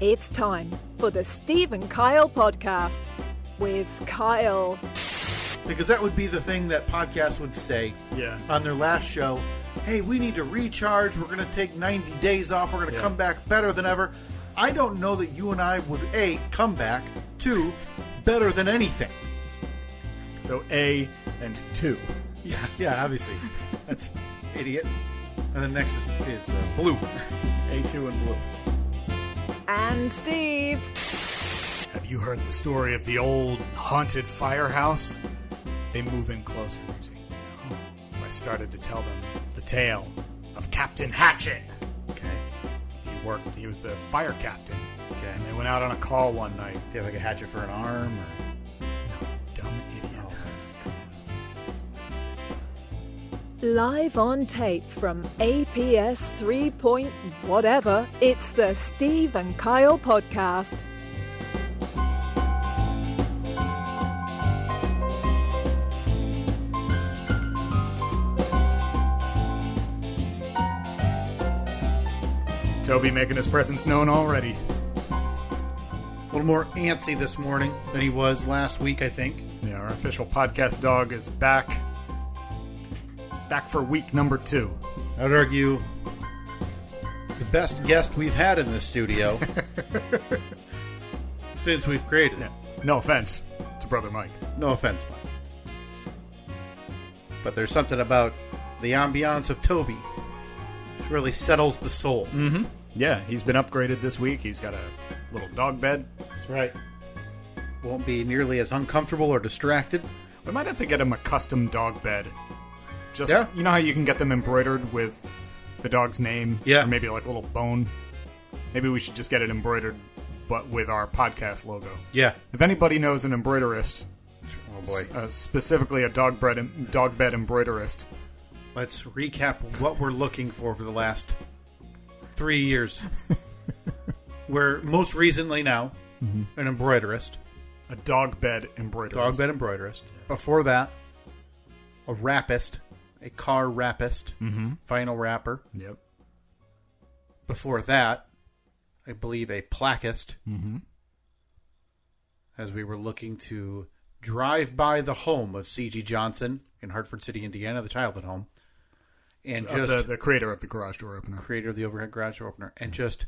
It's time for the Steve and Kyle podcast with Kyle. Because that would be the thing that podcasts would say on their last show. Hey, we need to recharge. We're going to take 90 days off. We're going to come back better than ever. I don't know that you and I would, A, come back, 2, better than anything. So A and 2. Yeah, obviously. That's idiot. And then next is blue. A2 and blue. And Steve. Have you heard the story of the old haunted firehouse? They move in closer. They say, no. So I started to tell them the tale of Captain Hatchet. Okay. He was the fire captain. Okay. And they went out on a call one night. Do you have like a hatchet for an arm? Or? No, dumb idiot. Oh, Live on tape from APS 3 point whatever, it's the Steve and Kyle podcast. Toby making his presence known already. A little more antsy this morning than he was last week, I think. Yeah, our official podcast dog is back. Back for week number 2. I would argue the best guest we've had in this studio since we've created it. No offense to Brother Mike. No offense, Mike. But there's something about the ambiance of Toby which really settles the soul. Mm-hmm. Yeah, he's been upgraded this week. He's got a little dog bed. That's right. Won't be nearly as uncomfortable or distracted. We might have to get him a custom dog bed. Just, yeah. You know how you can get them embroidered with the dog's name? Yeah. Or maybe like a little bone? Maybe we should just get it embroidered, but with our podcast logo. Yeah. If anybody knows an embroiderist, oh boy, specifically a dog bed embroiderist. Let's recap what we're looking for the last 3 years. We're most recently now an embroiderist. A dog bed embroiderist. Dog bed embroiderist. Before that, a rappist. A car rappist. Vinyl rapper. Yep. Before that, I believe a plaquist. As we were looking to drive by the home of C.G. Johnson in Hartford City, Indiana, the childhood home. And just the creator of the garage door opener. Creator of the overhead garage door opener. And just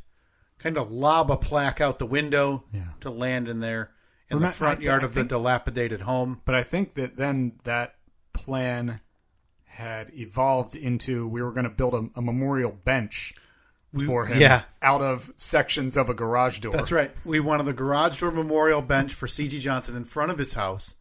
kind of lob a plaque out the window to land in there in the front yard of the dilapidated home. But I think that then that plan had evolved into we were going to build a memorial bench for him out of sections of a garage door. That's right. We wanted the garage door memorial bench for C.G. Johnson in front of his house,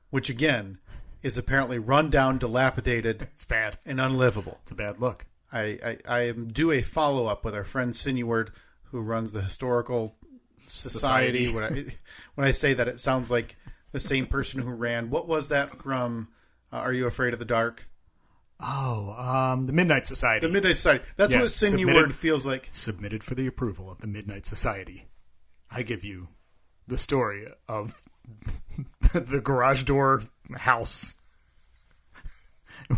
which again is apparently run down, dilapidated. It's bad. And unlivable. It's a bad look. I am due a follow-up with our friend Sineward, who runs the Historical Society. When I say that, it sounds like the same person who ran. What was that from Are You Afraid of the Dark? Oh, the Midnight Society. The Midnight Society. That's what Sineward feels like. Submitted for the approval of the Midnight Society. I give you the story of the garage door house.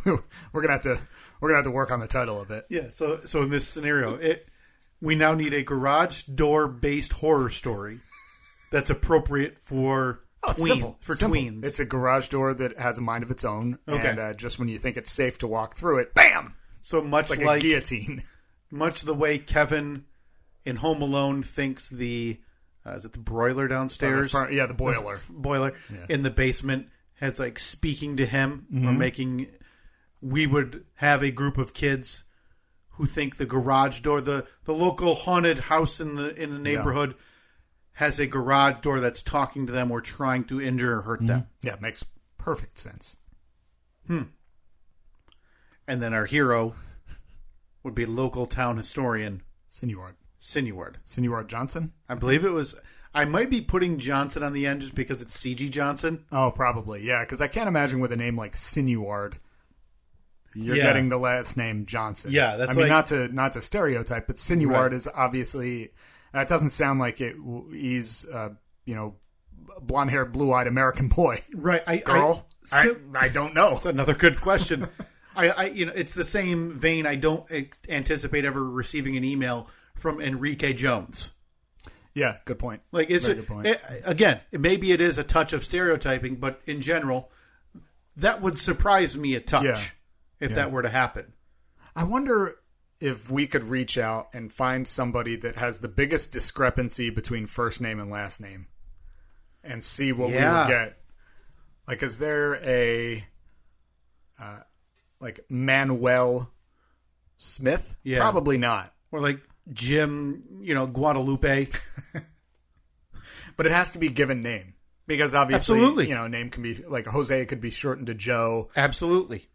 We're gonna have to work on the title of it. Yeah. So in this scenario, we now need a garage door based horror story that's appropriate for tweens. It's a garage door that has a mind of its own. Okay. And just when you think it's safe to walk through it, bam! So much like a guillotine. Much the way Kevin in Home Alone thinks is it the broiler downstairs? The boiler. The boiler in the basement has like speaking to him or making. We would have a group of kids who think the garage door, the local haunted house in the neighborhood, has a garage door that's talking to them or trying to injure or hurt them. Yeah, it makes perfect sense. And then our hero would be local town historian Sineward Johnson. I believe it was. I might be putting Johnson on the end just because it's C.G. Johnson. Oh, probably. Yeah, because I can't imagine with a name like Sineward, you're getting the last name Johnson. Yeah, that's not to stereotype, but Sineward is obviously. That doesn't sound like it. He's blonde-haired, blue-eyed American boy. Right. Girl. I don't know. That's another good question. It's the same vein. I don't anticipate ever receiving an email from Enrique Jones. Yeah, good point. Like it's Very good point. Again, maybe it is a touch of stereotyping, but in general, that would surprise me a touch if that were to happen. I wonder if we could reach out and find somebody that has the biggest discrepancy between first name and last name and see what we would get. Like, is there a like Manuel Smith? Yeah. Probably not. Or like Jim, Guadalupe. But it has to be a given name. Because obviously, Absolutely. Name can be, like Jose could be shortened to Joe. Absolutely.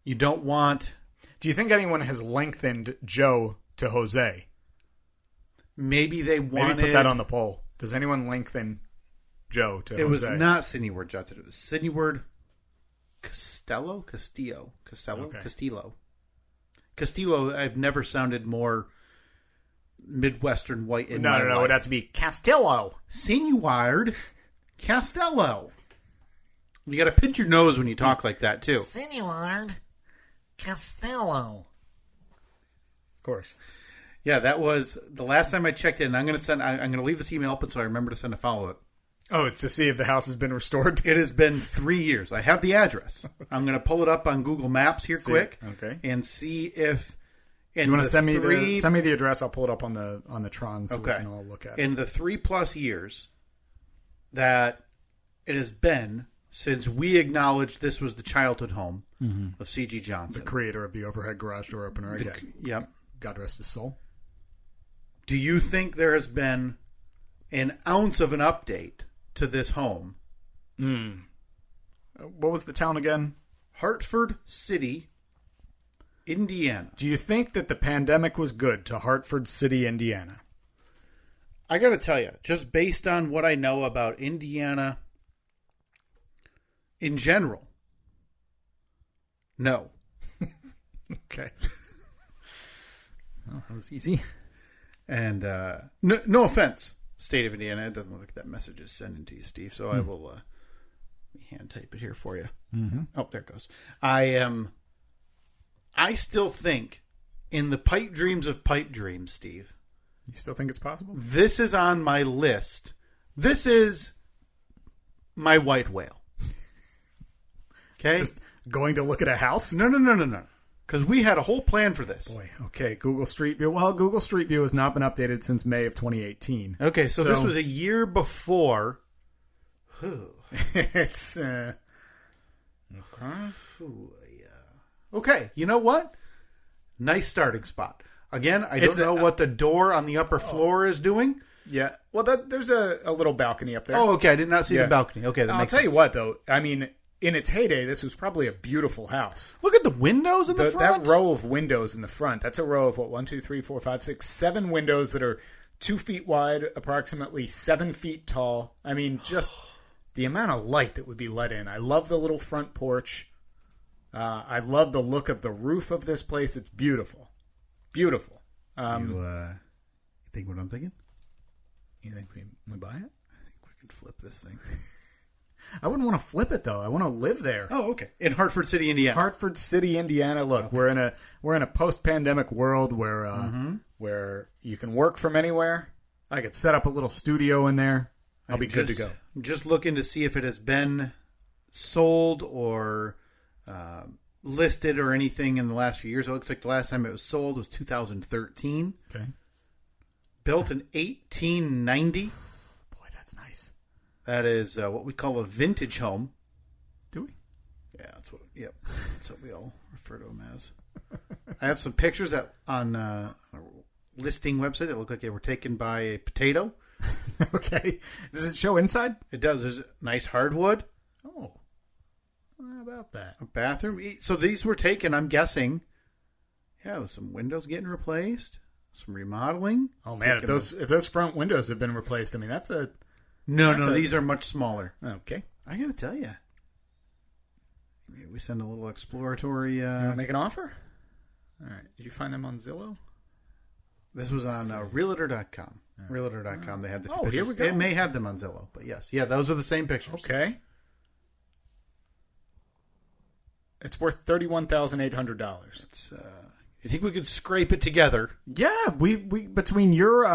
You don't want... Do you think anyone has lengthened Joe to Jose? Maybe they wanted... Maybe put that on the poll. Does anyone lengthen Joe to Jose? It was not Sidney Ward Johnson. It was Sidney Ward Castillo? Okay. Castillo, I've never sounded more Midwestern white in my life. No. It would have to be Castillo. Sidney Ward Castello. You got to pinch your nose when you talk like that, too. Sidney Ward Castello. Of course. Yeah, that was the last time I checked in. I'm going to leave this email open so I remember to send a follow-up. Oh, to see if the house has been restored? It has been 3 years. I have the address. I'm going to pull it up on Google Maps here quick. Okay. And see if... You want to send me the address? I'll pull it up on the Tron so we can all look at it. In the 3+ years that it has been since we acknowledged this was the childhood home of C.G. Johnson. The creator of the overhead garage door opener. Yep. God rest his soul. Do you think there has been an ounce of an update to this home? What was the town again? Hartford City, Indiana. Do you think that the pandemic was good to Hartford City, Indiana? I got to tell you, just based on what I know about Indiana in general, no. Okay. Well, that was easy. And no offense, state of Indiana. It doesn't look like that message is sending to you, Steve. So I will hand type it here for you. Mm-hmm. Oh, there it goes. I still think in the pipe dreams of pipe dreams, Steve. You still think it's possible? This is on my list. This is my white whale. Okay? Just going to look at a house? No. Because we had a whole plan for this. Boy, okay. Google Street View. Well, Google Street View has not been updated since May of 2018. Okay, so this was a year before. It's okay. You know what? Nice starting spot. Again, I don't know what the door on the upper floor is doing. Yeah. Well, there's a little balcony up there. Oh, okay. I did not see the balcony. Okay, that makes sense. I'll tell you what, though. I mean, in its heyday, this was probably a beautiful house. Look at the windows in the front. That row of windows in the front. That's a row of, 1, 2, 3, 4, 5, 6, 7 windows that are 2 feet wide, approximately 7 feet tall. I mean, just the amount of light that would be let in. I love the little front porch. I love the look of the roof of this place. It's beautiful. Beautiful. You think what I'm thinking? You think we buy it? I think we can flip this thing. I wouldn't want to flip it though. I want to live there. Oh, okay. In Hartford City, Indiana. Hartford City, Indiana. Look, we're in a post-pandemic world where you can work from anywhere. I could set up a little studio in there. I'll be good to go. I'm just looking to see if it has been sold or listed or anything in the last few years. It looks like the last time it was sold was 2013. Okay. Built in 1890. Boy, that's nice. That is what we call a vintage home. Do we? Yeah, that's what we all refer to them as. I have some pictures on a listing website that look like they were taken by a potato. Okay. Does it show inside? It does. There's nice hardwood. Oh. How about that? A bathroom. So these were taken, I'm guessing, with some windows getting replaced, some remodeling. Oh man, if those front windows have been replaced, I mean that's a these are much smaller. Okay. I gotta tell you. Maybe we send a little exploratory. You want to make an offer? All right. Did you find them on Zillow? This was on Realtor.com. Realtor.com. They had the pictures. Here we go. It may have them on Zillow, but yes. Yeah, those are the same pictures. Okay. It's worth $31,800. You think we could scrape it together? Yeah, we between your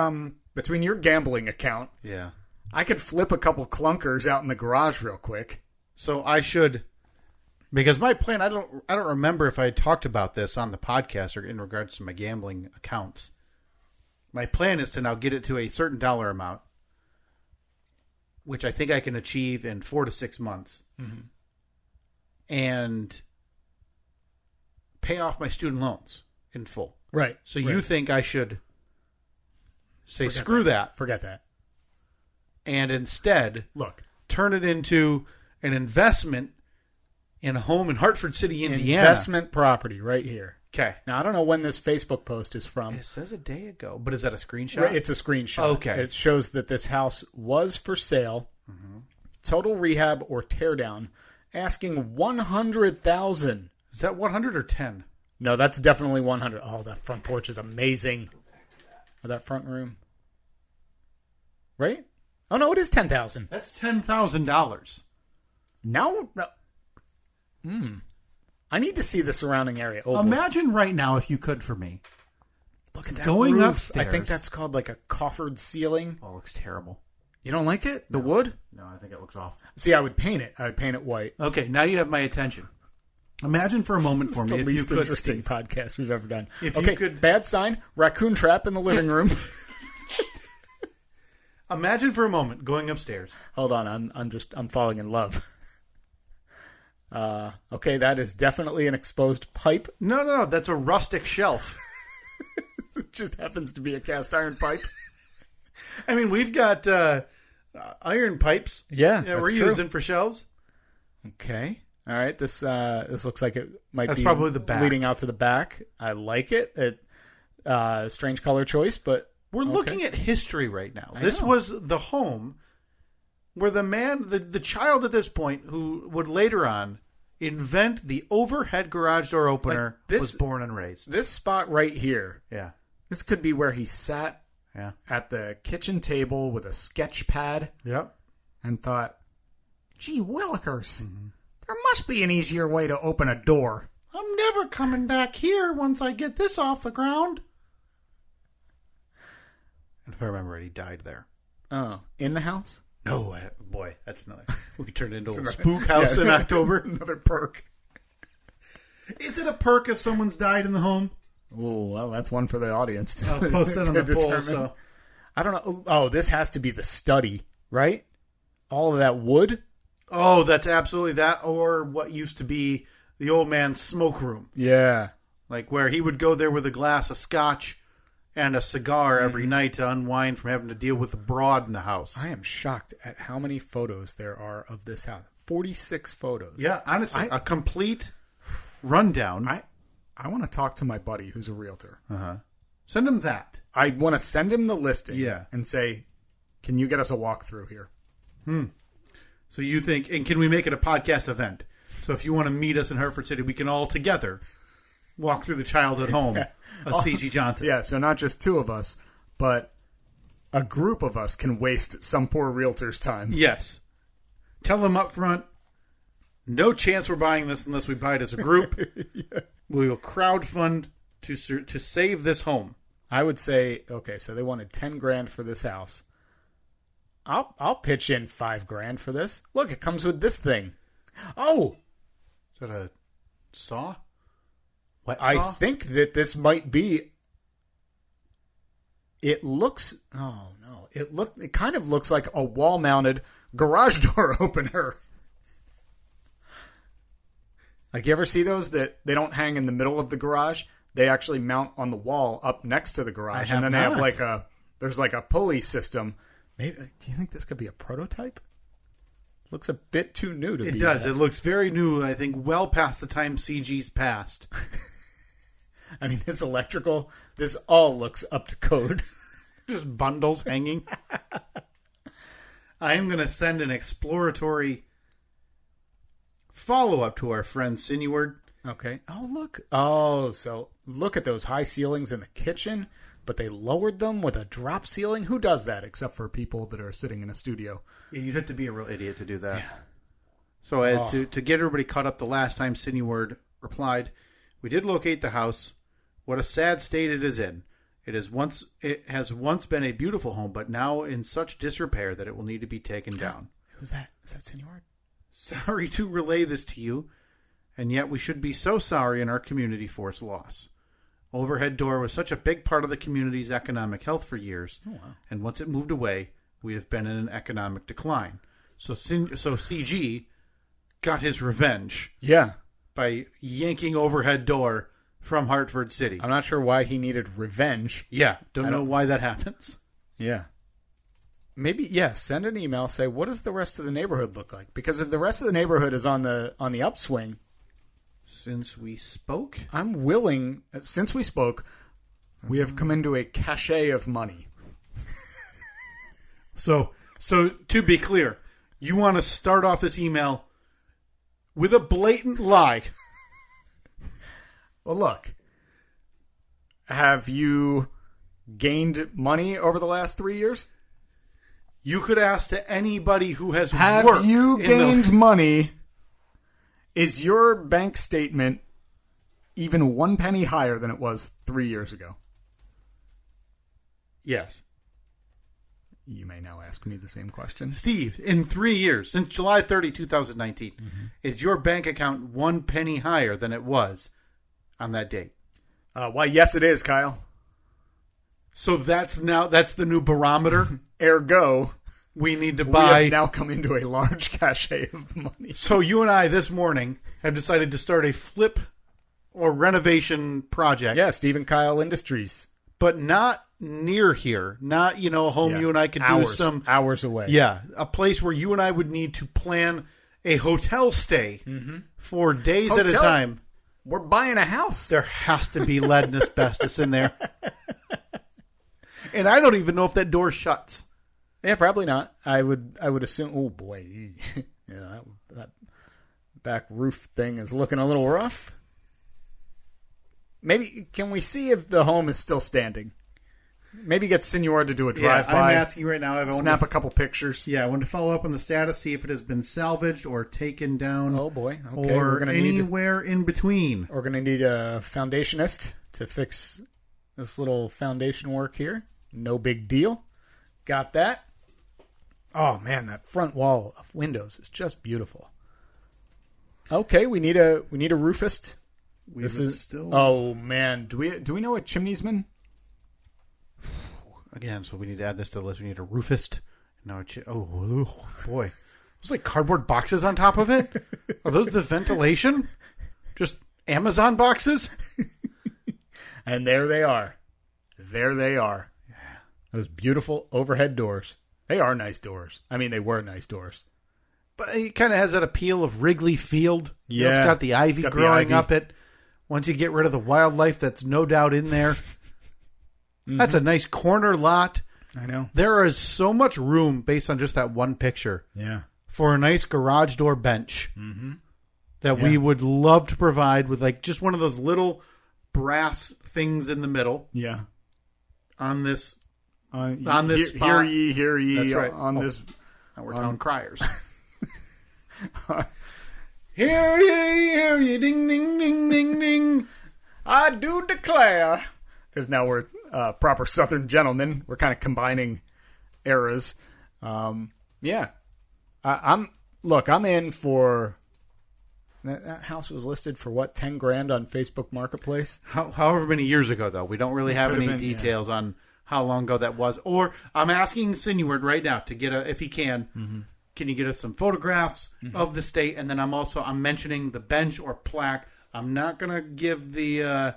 between your gambling account, Yeah. I could flip a couple clunkers out in the garage real quick. So I should, because my plan, I don't remember if I talked about this on the podcast or in regards to my gambling accounts. My plan is to now get it to a certain dollar amount, which I think I can achieve in 4 to 6 months, and pay off my student loans in full. Right. So you think I should say, screw that, Forget that. and instead Look. turn it into an investment in a home in Hartford City, Indiana. Investment property right here. Okay. Now, I don't know when this Facebook post is from. It says a day ago, but is that a screenshot? It's a screenshot. Okay. It shows that this house was for sale, total rehab or tear down, asking $100,000. Is that 100 or 10? No, that's definitely 100. Oh, that front porch is amazing. Or that front room. Right? Oh, no, it is $10,000. That's $10,000. No. I need to see the surrounding area. Oh, boy. Imagine right now, if you could, for me. Look at that going roof. upstairs. I think that's called like a coffered ceiling. Oh, it looks terrible. You don't like it? The wood? No, I think it looks awful. See, I would paint it. I would paint it white. Okay, now you have my attention. Imagine for a moment for It's me, the if you least could, interesting Steve. podcast we've ever done. If you okay, could- bad sign. Raccoon trap in the living room. Imagine for a moment going upstairs. Hold on, I'm falling in love. Okay, that is definitely an exposed pipe. No, that's a rustic shelf. It just happens to be a cast iron pipe. I mean, we've got iron pipes. Yeah, we're that's true. using for shelves. Okay. All right. This looks like it might That's be probably the back. leading out to the back. I like it. Strange color choice, but We're looking at history right now. I This know. was the home where the man, the child at this point, who would later on invent the overhead garage door opener, Like this- was born and raised. this spot right here. Yeah. This could be where he sat Yeah. at the kitchen table with a sketch pad Yep. and thought, "Gee willikers, there must be an easier way to open a door." I'm never coming back here once I get this off the ground. And if I remember right, he died there. Oh, in the house? No, boy, that's another. We turned it into a spook house in October. Another perk. Is it a perk if someone's died in the home? Oh, well, that's one for the audience to, I'll post that on to the poll. determine. So. I don't know. Oh, this has to be the study, right? All of that wood? Oh, that's absolutely that, or what used to be the old man's smoke room. Yeah. Like where he would go there with a glass of scotch and a cigar every night to unwind from having to deal with the broad in the house. I am shocked at how many photos there are of this house. 46 photos. Yeah, honestly, a complete rundown. I want to talk to my buddy who's a realtor. Send him that. I want to send him the listing Yeah. and say, "Can you get us a walkthrough here?" So you think, and can we make it a podcast event? So if you want to meet us in Hartford City, we can all together walk through the childhood home of C.G. Johnson. Yeah, so not just two of us, but a group of us can waste some poor realtor's time. Yes. Tell them up front, no chance we're buying this unless we buy it as a group. We will crowdfund to save this home. I would say, okay, so they wanted 10 grand for this house. I'll pitch in $5,000 for this. Look, it comes with this thing. Oh, Is that a saw? Wet I saw? think that this might be. It looks. Oh no! It kind of looks like a wall-mounted garage door opener. Like, you ever see those that they don't hang in the middle of the garage? They actually mount on the wall up next to the garage, I and then have they have not. there's like a pulley system. Maybe, do you think this could be a prototype? Looks a bit too new to be. It does. that. It looks very new, I think, well past the time CG's passed. I mean, this electrical, this all looks up to code. Just bundles hanging. I am going to send an exploratory follow-up to our friend Sinuard. Okay. Oh, look. Oh, so look at those high ceilings in the kitchen, but they lowered them with a drop ceiling. Who does that except for people that are sitting in a studio? Yeah, you'd have to be a real idiot to do that. Yeah. So as to get everybody caught up, the last time Sinuard replied, we did locate the house. What a sad state it is in. It has once been a beautiful home, but now in such disrepair that it will need to be taken down. Who's that? Is that Senor? Sorry to relay this to you, and yet we should be so sorry in our community for its loss. Overhead door was such a big part of the community's economic health for years, and once it moved away, we have been in an economic decline. So CG got his revenge. Yeah. By yanking overhead door from Hartford City. I'm not sure why he needed revenge. Yeah, don't know why that happens. Yeah. Maybe, send an email, say, what does the rest of the neighborhood look like? Because if the rest of the neighborhood is on the upswing. Since we spoke? I'm willing, since we spoke, we have come into a cachet of money. So to be clear, you want to start off this email with a blatant lie. Well, look. Have you gained money over the last 3 years? You could ask to anybody who has worked. Have you gained money? Is your bank statement even 1 penny higher than it was 3 years ago? Yes. You may now ask me the same question. Steve, in 3 years, since July 30, 2019, is your bank account 1 penny higher than it was on that date? Why, yes, it is, Kyle. So that's the new barometer? Ergo, we need to buy... We have now come into a large cachet of money. So you and I this morning have decided to start a flip or renovation project. Yeah, Steve Kyle Industries. But not near here. Not, a home you and I could do some... Hours away. Yeah, a place where you and I would need to plan a hotel stay for days at a time. We're buying a house. There has to be lead and asbestos in there. And I don't even know if that door shuts. Yeah, probably not. I would assume. Oh boy, yeah, that back roof thing is looking a little rough. Maybe can we see if the home is still standing? Maybe get Senor to do a drive-by. I'm asking right now. Snap a couple pictures. Yeah, I want to follow up on the status, see if it has been salvaged or taken down. Oh boy, okay. Or anywhere in between. We're going to need a foundationist to fix this little foundation work here. No big deal. Got that. Oh man, that front wall of windows is just beautiful. Okay, we need a roofist. Oh man, do we know a chimneysman? Again, so we need to add this to the list. We need a roofist. Oh boy, there's like cardboard boxes on top of it. Are those the ventilation? Just Amazon boxes? And there they are. There they are. Those beautiful overhead doors. They are nice doors. I mean, they were nice doors. But it kind of has that appeal of Wrigley Field. Yeah. It's got the ivy growing up it. Once you get rid of the wildlife that's no doubt in there. That's a nice corner lot. I know. There is so much room based on just that one picture. Yeah. For a nice garage door bench that we would love to provide with like just one of those little brass things in the middle. Yeah. On this spot. Hear ye. That's right. This. Now we're town criers. Hear ye, ding, ding, ding, ding, ding. I do declare. Because now we're proper Southern gentlemen. We're kind of combining eras. Yeah. I'm in for... That house was listed for what, 10 grand on Facebook Marketplace? However many years ago, though. We don't really have any details on how long ago that was. Or I'm asking Senor right now to get if he can you get us some photographs of the state? And then I'm mentioning the bench or plaque. I'm not going to give the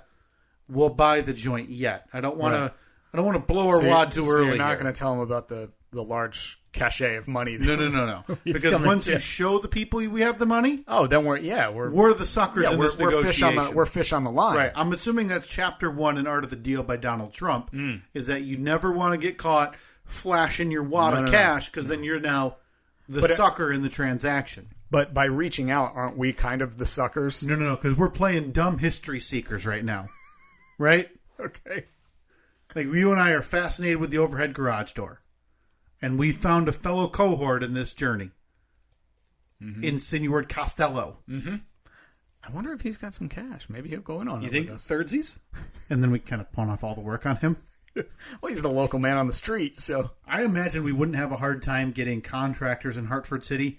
we'll buy the joint yet. I don't want to blow our wad too early. You're not going to tell him about the large cachet of money. No. Because once you show the people we have the money, then we're the suckers in this negotiation. We're fish on the line. Right. I'm assuming that's chapter 1 in Art of the Deal by Donald Trump. Is that you never want to get caught flashing your wad of cash because then you're now the sucker in the transaction. But by reaching out, aren't we kind of the suckers? No, because we're playing dumb history seekers right now. Right? Okay. Like you and I are fascinated with the overhead garage door. And we found a fellow cohort in this journey. In Senor Costello. I wonder if he's got some cash. Maybe he'll go in on it. You think thirdsies? And then we kind of pawn off all the work on him? Well, he's the local man on the street, so. I imagine we wouldn't have a hard time getting contractors in Hartford City,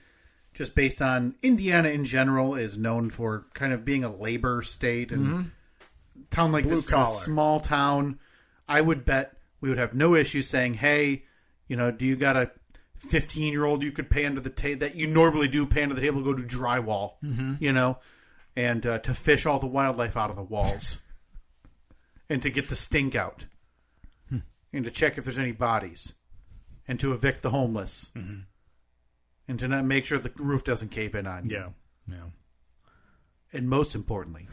just based on Indiana in general is known for kind of being a labor state, and town like this is a small town. I would bet we would have no issue saying, hey, do you got a 15-year-old you could pay under the table that you normally do pay under the table to go do drywall, and to fish all the wildlife out of the walls and to get the stink out and to check if there's any bodies and to evict the homeless and to not make sure the roof doesn't cave in on you. Yeah. And most importantly,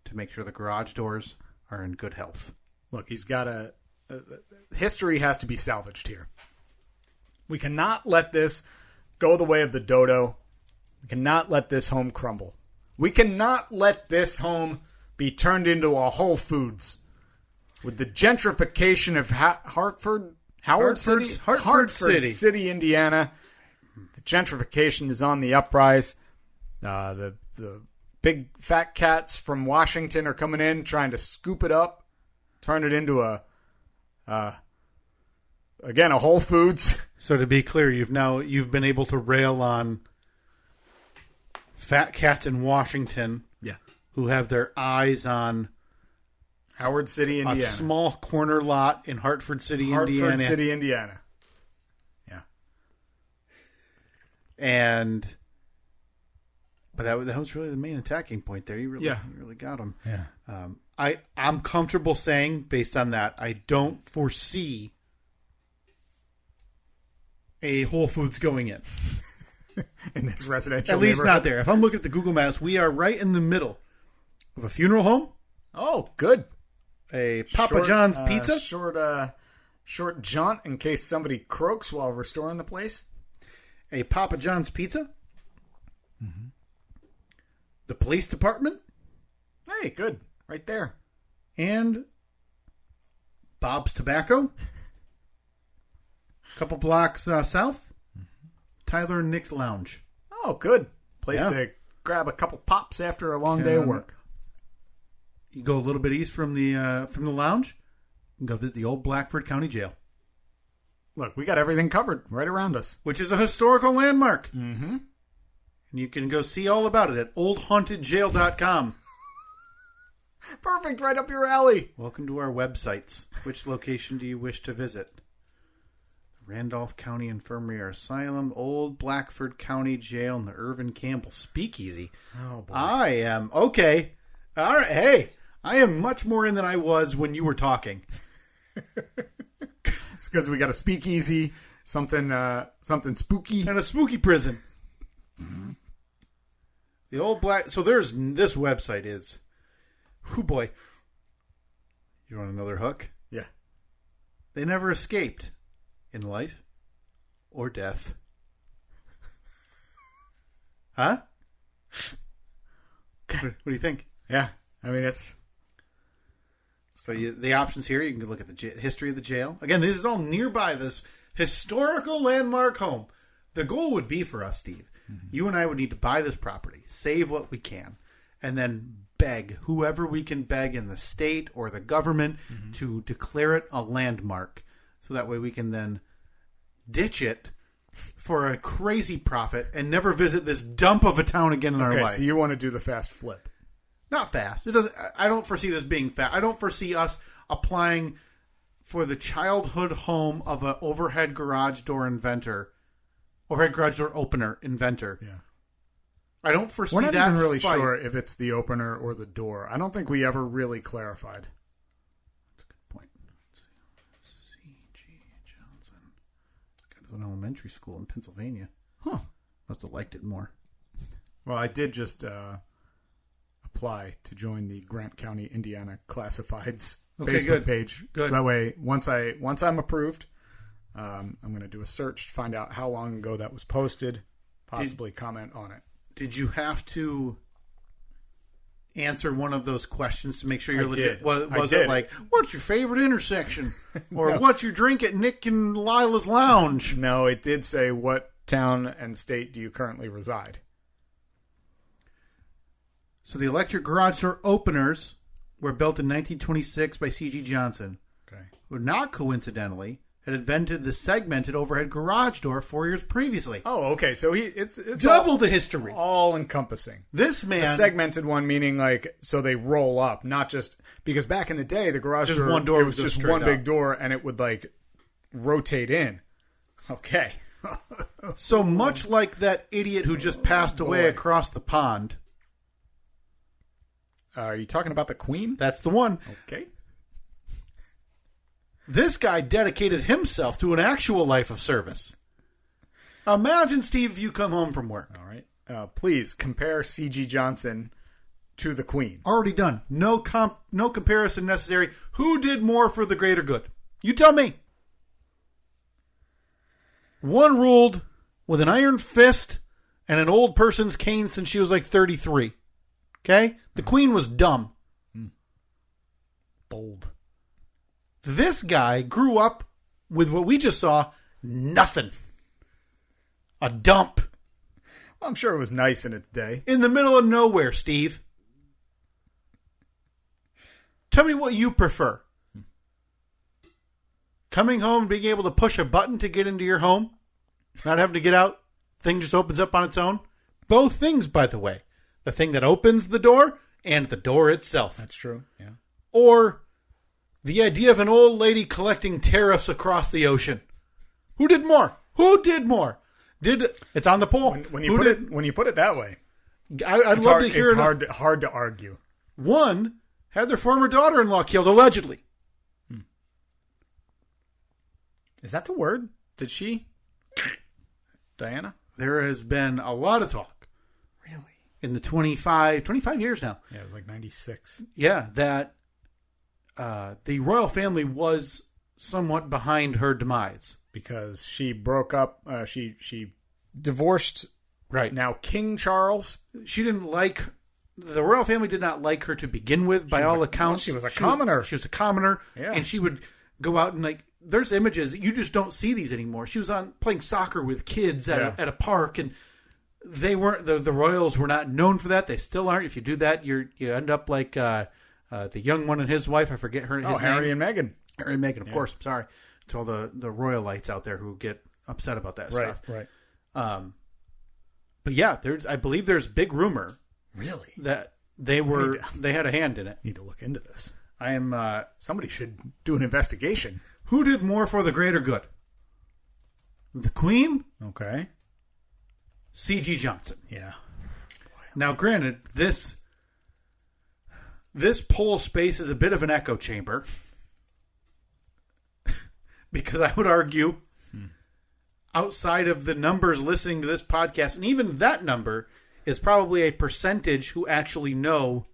to make sure the garage doors are in good health. Look, he's got history has to be salvaged here. We cannot let this go the way of the dodo. We cannot let this home crumble. We cannot let this home be turned into a Whole Foods. With the gentrification of Hartford City, Indiana, the gentrification is on the uprise. The big fat cats from Washington are coming in, trying to scoop it up, turn it into a Whole Foods. So to be clear, you've been able to rail on fat cats in Washington, who have their eyes on Howard City, Indiana, a small corner lot in Hartford City, Indiana. Yeah, but that was really the main attacking point there. You really got them. Yeah. I'm comfortable saying, based on that, I don't foresee a Whole Foods going in. In this residential At least not there. If I'm looking at the Google Maps, we are right in the middle of a funeral home. Oh, good. A Papa John's pizza. Short jaunt in case somebody croaks while restoring the place. A Papa John's pizza. Mm-hmm. The police department. Hey, good. Right there. And Bob's Tobacco. A couple blocks south. Tyler and Nick's Lounge. Oh, good. Place to grab a couple pops after a long day of work. You go a little bit east from the lounge, and go visit the old Blackford County Jail. Look, we got everything covered right around us. Which is a historical landmark. Mm-hmm. And you can go see all about it at oldhauntedjail.com. Perfect, right up your alley. Welcome to our websites. Which location do you wish to visit? Randolph County Infirmary or Asylum, Old Blackford County Jail, and the Irvin Campbell Speakeasy. Oh, boy. I am, okay. All right, hey, I am much more in than I was when you were talking. It's because we got a speakeasy, something spooky. And a spooky prison. Mm-hmm. The old so this website is, oh boy. You want another hook? Yeah. They never escaped. In life or death. Huh? What do you think? Yeah. I mean, it's... So the options here, you can look at the history of the jail. Again, this is all nearby this historical landmark home. The goal would be for us, Steve, you and I would need to buy this property, save what we can, and then beg whoever we can beg in the state or the government to declare it a landmark. So that way we can then ditch it for a crazy profit and never visit this dump of a town again in our life. So you want to do the fast flip. Not fast. It doesn't. I don't foresee this being fast. I don't foresee us applying for the childhood home of an overhead garage door opener inventor. Yeah. I don't foresee that. We're not even really fight. sure if it's the opener or the door. I don't think we ever really clarified. An elementary school in Pennsylvania. Huh. Must have liked it more. Well, I did just apply to join the Grant County, Indiana Classifieds Facebook page. Good. So that way, once I'm approved, I'm going to do a search to find out how long ago that was posted, possibly comment on it. Did you have to answer one of those questions to make sure you're legit? Was it like, what's your favorite intersection? Or no. What's your drink at Nick and Lila's Lounge? No, it did say, what town and state do you currently reside? So the electric garage door openers were built in 1926 by C.G. Johnson. who not coincidentally had invented the segmented overhead garage door 4 years previously. Oh, okay. So it's double the history. All encompassing. This man... The segmented one meaning like, so they roll up, not just... Because back in the day, the garage just door, one door it was just one big up. door, and it would like rotate in. Okay. So much like that idiot who just passed away across the pond. Are you talking about the Queen? That's the one. Okay. This guy dedicated himself to an actual life of service. Imagine, Steve, if you come home from work. All right. Please compare C.G. Johnson to the Queen. Already done. No comparison necessary. Who did more for the greater good? You tell me. One ruled with an iron fist and an old person's cane since she was like 33. Okay? The Queen was dumb. Bold. This guy grew up with what we just saw, nothing. A dump. Well, I'm sure it was nice in its day. In the middle of nowhere, Steve. Tell me what you prefer. Coming home and being able to push a button to get into your home, not having to get out, thing just opens up on its own. Both things, by the way. The thing that opens the door and the door itself. That's true, yeah. Or the idea of an old lady collecting tariffs across the ocean. Who did more? Who did more? It's on the poll. When you put it that way, I'd love to hear it. It's hard to argue. One had their former daughter-in-law killed, allegedly. Is that the word? Did she? Diana? There has been a lot of talk. Really? In the 25 years now. Yeah, it was like 96. Yeah, that the royal family was somewhat behind her demise. Because she broke up, she divorced right now King Charles. She didn't like, the royal family did not like her to begin with, by all accounts. She was a commoner. She was a commoner, yeah. And she would go out and like, there's images, you just don't see these anymore. She was on playing soccer with kids at a park, and they weren't, the royals were not known for that. They still aren't. If you do that, you end up like the young one and his wife. I forget his name. Harry and Meghan. Harry and Meghan, of course. I'm sorry to all the royalites out there who get upset about that stuff. Right. But yeah, I believe there's big rumor. Really? That they had a hand in it. Need to look into this. I am. Somebody should do an investigation. Who did more for the greater good? The Queen? Okay. C.G. Johnson. Yeah. Now, granted, this poll space is a bit of an echo chamber. Because I would argue, outside of the numbers listening to this podcast, and even that number is probably a percentage who actually know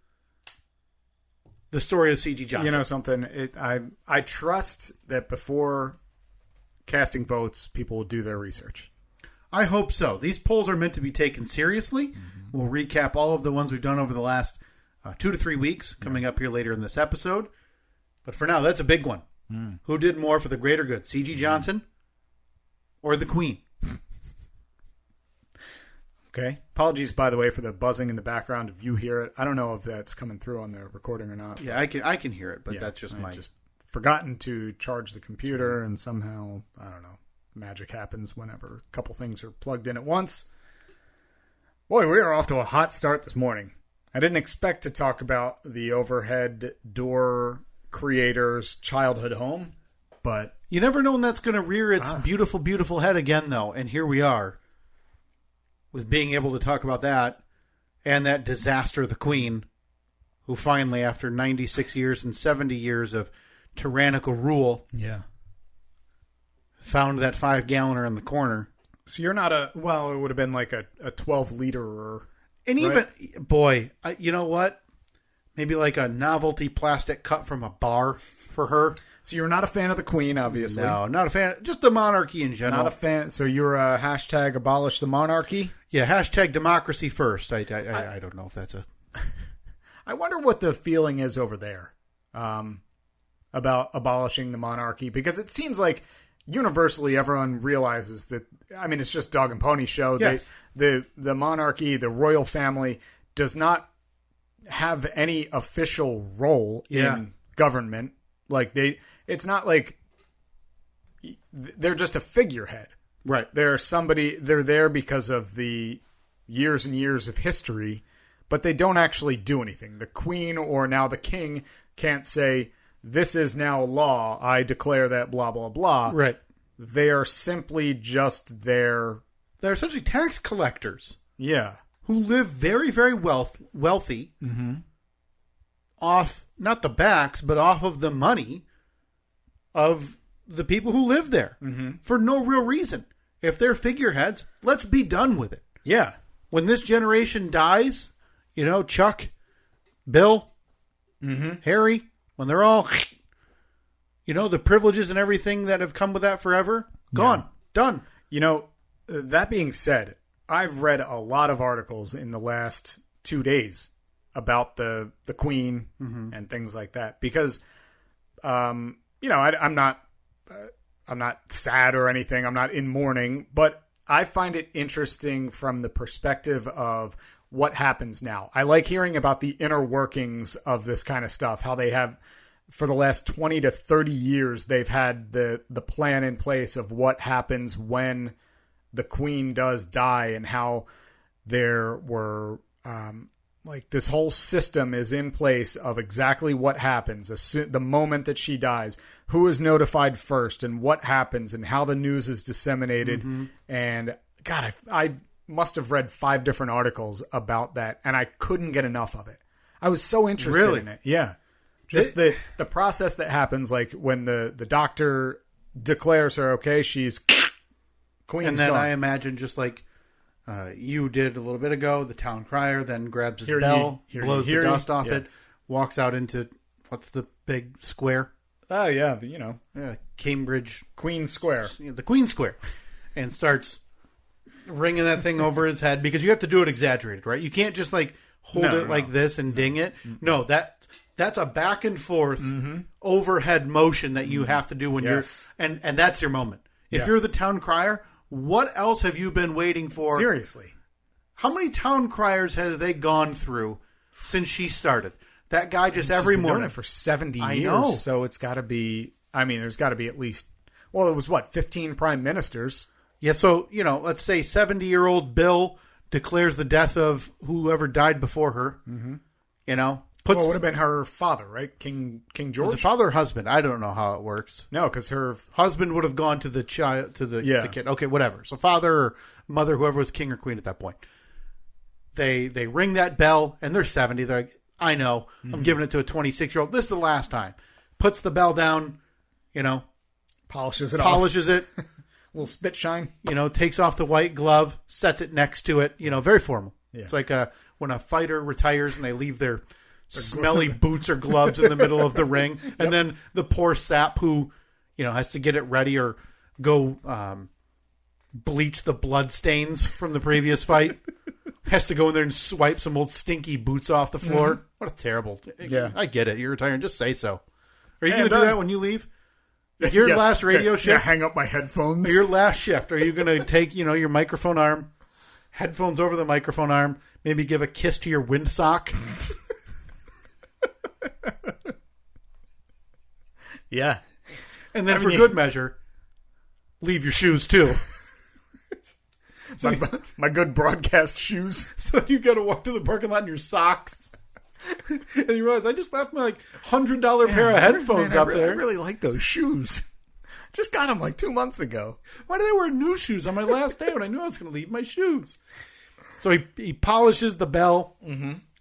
the story of C.G. Johnson. You know something? I trust that before casting votes, people will do their research. I hope so. These polls are meant to be taken seriously. Mm-hmm. We'll recap all of the ones we've done over the last 2 to 3 weeks coming up here later in this episode. But for now, that's a big one. Who did more for the greater good, C.G. Johnson or the Queen? Okay. Apologies, by the way, for the buzzing in the background. If you hear it, I don't know if that's coming through on the recording or not. Yeah, I can hear it, but that's just I just forgotten to charge the computer, and somehow, I don't know, magic happens whenever a couple things are plugged in at once. Boy, we are off to a hot start this morning. I didn't expect to talk about the overhead door creator's childhood home, but you never know when that's going to rear its beautiful, beautiful head again, though. And here we are with being able to talk about that and that disaster, the Queen, who finally, after 96 years and 70 years of tyrannical rule, found that 5-galloner in the corner. So you're not it would have been like a 12-liter. And even, boy, you know what? Maybe like a novelty plastic cut from a bar for her. So you're not a fan of the Queen, obviously. No, not a fan. Just the monarchy in general. Not a fan. So you're a hashtag abolish the monarchy? Yeah, hashtag democracy first. I don't know if that's a... I wonder what the feeling is over there about abolishing the monarchy. Because it seems like universally everyone realizes that, I mean, it's just dog and pony show. Yes. The monarchy, the royal family, does not have any official role in government. Like it's not like they're just a figurehead. Right. They're there because of the years and years of history, but they don't actually do anything. The queen or now the king can't say, this is now law. I declare that blah, blah, blah. Right. They are simply just there. They're essentially tax collectors. Yeah. Who live very, very wealthy off, not the backs, but off of the money of the people who live there for no real reason. If they're figureheads, let's be done with it. Yeah. When this generation dies, Chuck, Bill, Harry, when they're all, the privileges and everything that have come with that forever, gone, done. That being said, I've read a lot of articles in the last 2 days about the Queen and things like that because, I'm not sad or anything. I'm not in mourning, but I find it interesting from the perspective of what happens now. I like hearing about the inner workings of this kind of stuff, how they have for the last 20 to 30 years, they've had the plan in place of what happens when the queen does die and how there were this whole system is in place of exactly what happens the moment that she dies, who is notified first and what happens and how the news is disseminated. And God, I must have read 5 different articles about that and I couldn't get enough of it. I was so interested in it. Yeah. Just the process that happens, like when the doctor declares her, okay, she's queen's and then gone. I imagine just like you did a little bit ago, the town crier then grabs his bell, blows the dust off it, walks out into, what's the big square? Oh, yeah, Cambridge. Queen Square. The Queen Square. And starts ringing that thing over his head because you have to do it exaggerated, right? You can't just like hold it like this and ding it. No, that's a back and forth overhead motion that you have to do when you're and that's your moment. If you're the town crier, what else have you been waiting for? Seriously. How many town criers has they gone through since she started? That guy just every morning. Been doing it for 70 years. I know. So it's got to be, there's got to be at least, it was 15 prime ministers. Yeah, so, let's say 70-year-old Bill declares the death of whoever died before her. It would have been her father, right? King George? Was it father or husband? I don't know how it works. No, because her husband would have gone to the child, to the kid. Okay, whatever. So father or mother, whoever was king or queen at that point. They ring that bell, and they're 70. They're like, I know. I'm giving it to a 26-year-old. This is the last time. Puts the bell down, polishes it little spit shine. Takes off the white glove, sets it next to it. Very formal. Yeah. It's like when a fighter retires and they leave their smelly boots or gloves in the middle of the ring. And then the poor sap who, has to get it ready or go bleach the blood stains from the previous fight. Has to go in there and swipe some old stinky boots off the floor. What a terrible... Yeah. I get it. You're retiring. Just say so. Are you going to do that when you leave? Your last radio shift? Yeah, hang up my headphones. Your last shift. Are you going to take, your microphone arm, headphones over the microphone arm, maybe give a kiss to your windsock? Yeah. And then for good measure, leave your shoes too. my good broadcast shoes. So you got to walk to the parking lot in your socks. And you realize, I just left my $100 pair of headphones up there. I really like those shoes. Just got them 2 months ago. Why did I wear new shoes on my last day when I knew I was going to leave my shoes? So he polishes the bell,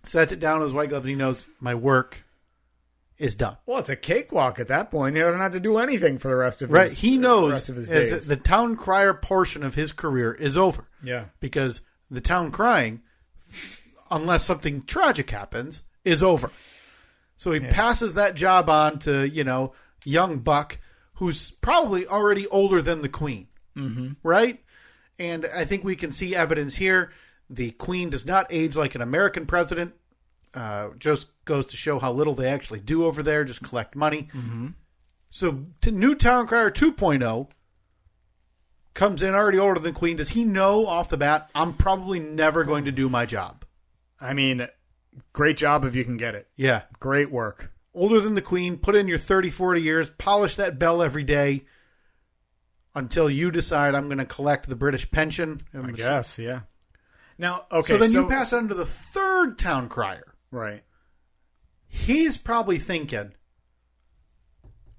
sets it down in his white glove, and he knows my work is done. Well, it's a cakewalk at that point. He doesn't have to do anything for the rest of his right. He knows the rest of his days. The town crier portion of his career is over. Yeah. Because the town crying, unless something tragic happens, is over. So he passes that job on to, young Buck, who's probably already older than the queen. Right? And I think we can see evidence here. The queen does not age like an American president. Just goes to show how little they actually do over there, just collect money. So to new town crier 2.0 comes in already older than queen. Does he know off the bat, I'm probably never going to do my job? Great job if you can get it. Yeah. Great work. older than the Queen, put in your 30, 40 years, polish that bell every day until you decide I'm going to collect the British pension. I guess, yeah. Now, okay. So then you pass on to the third town crier. Right. He's probably thinking,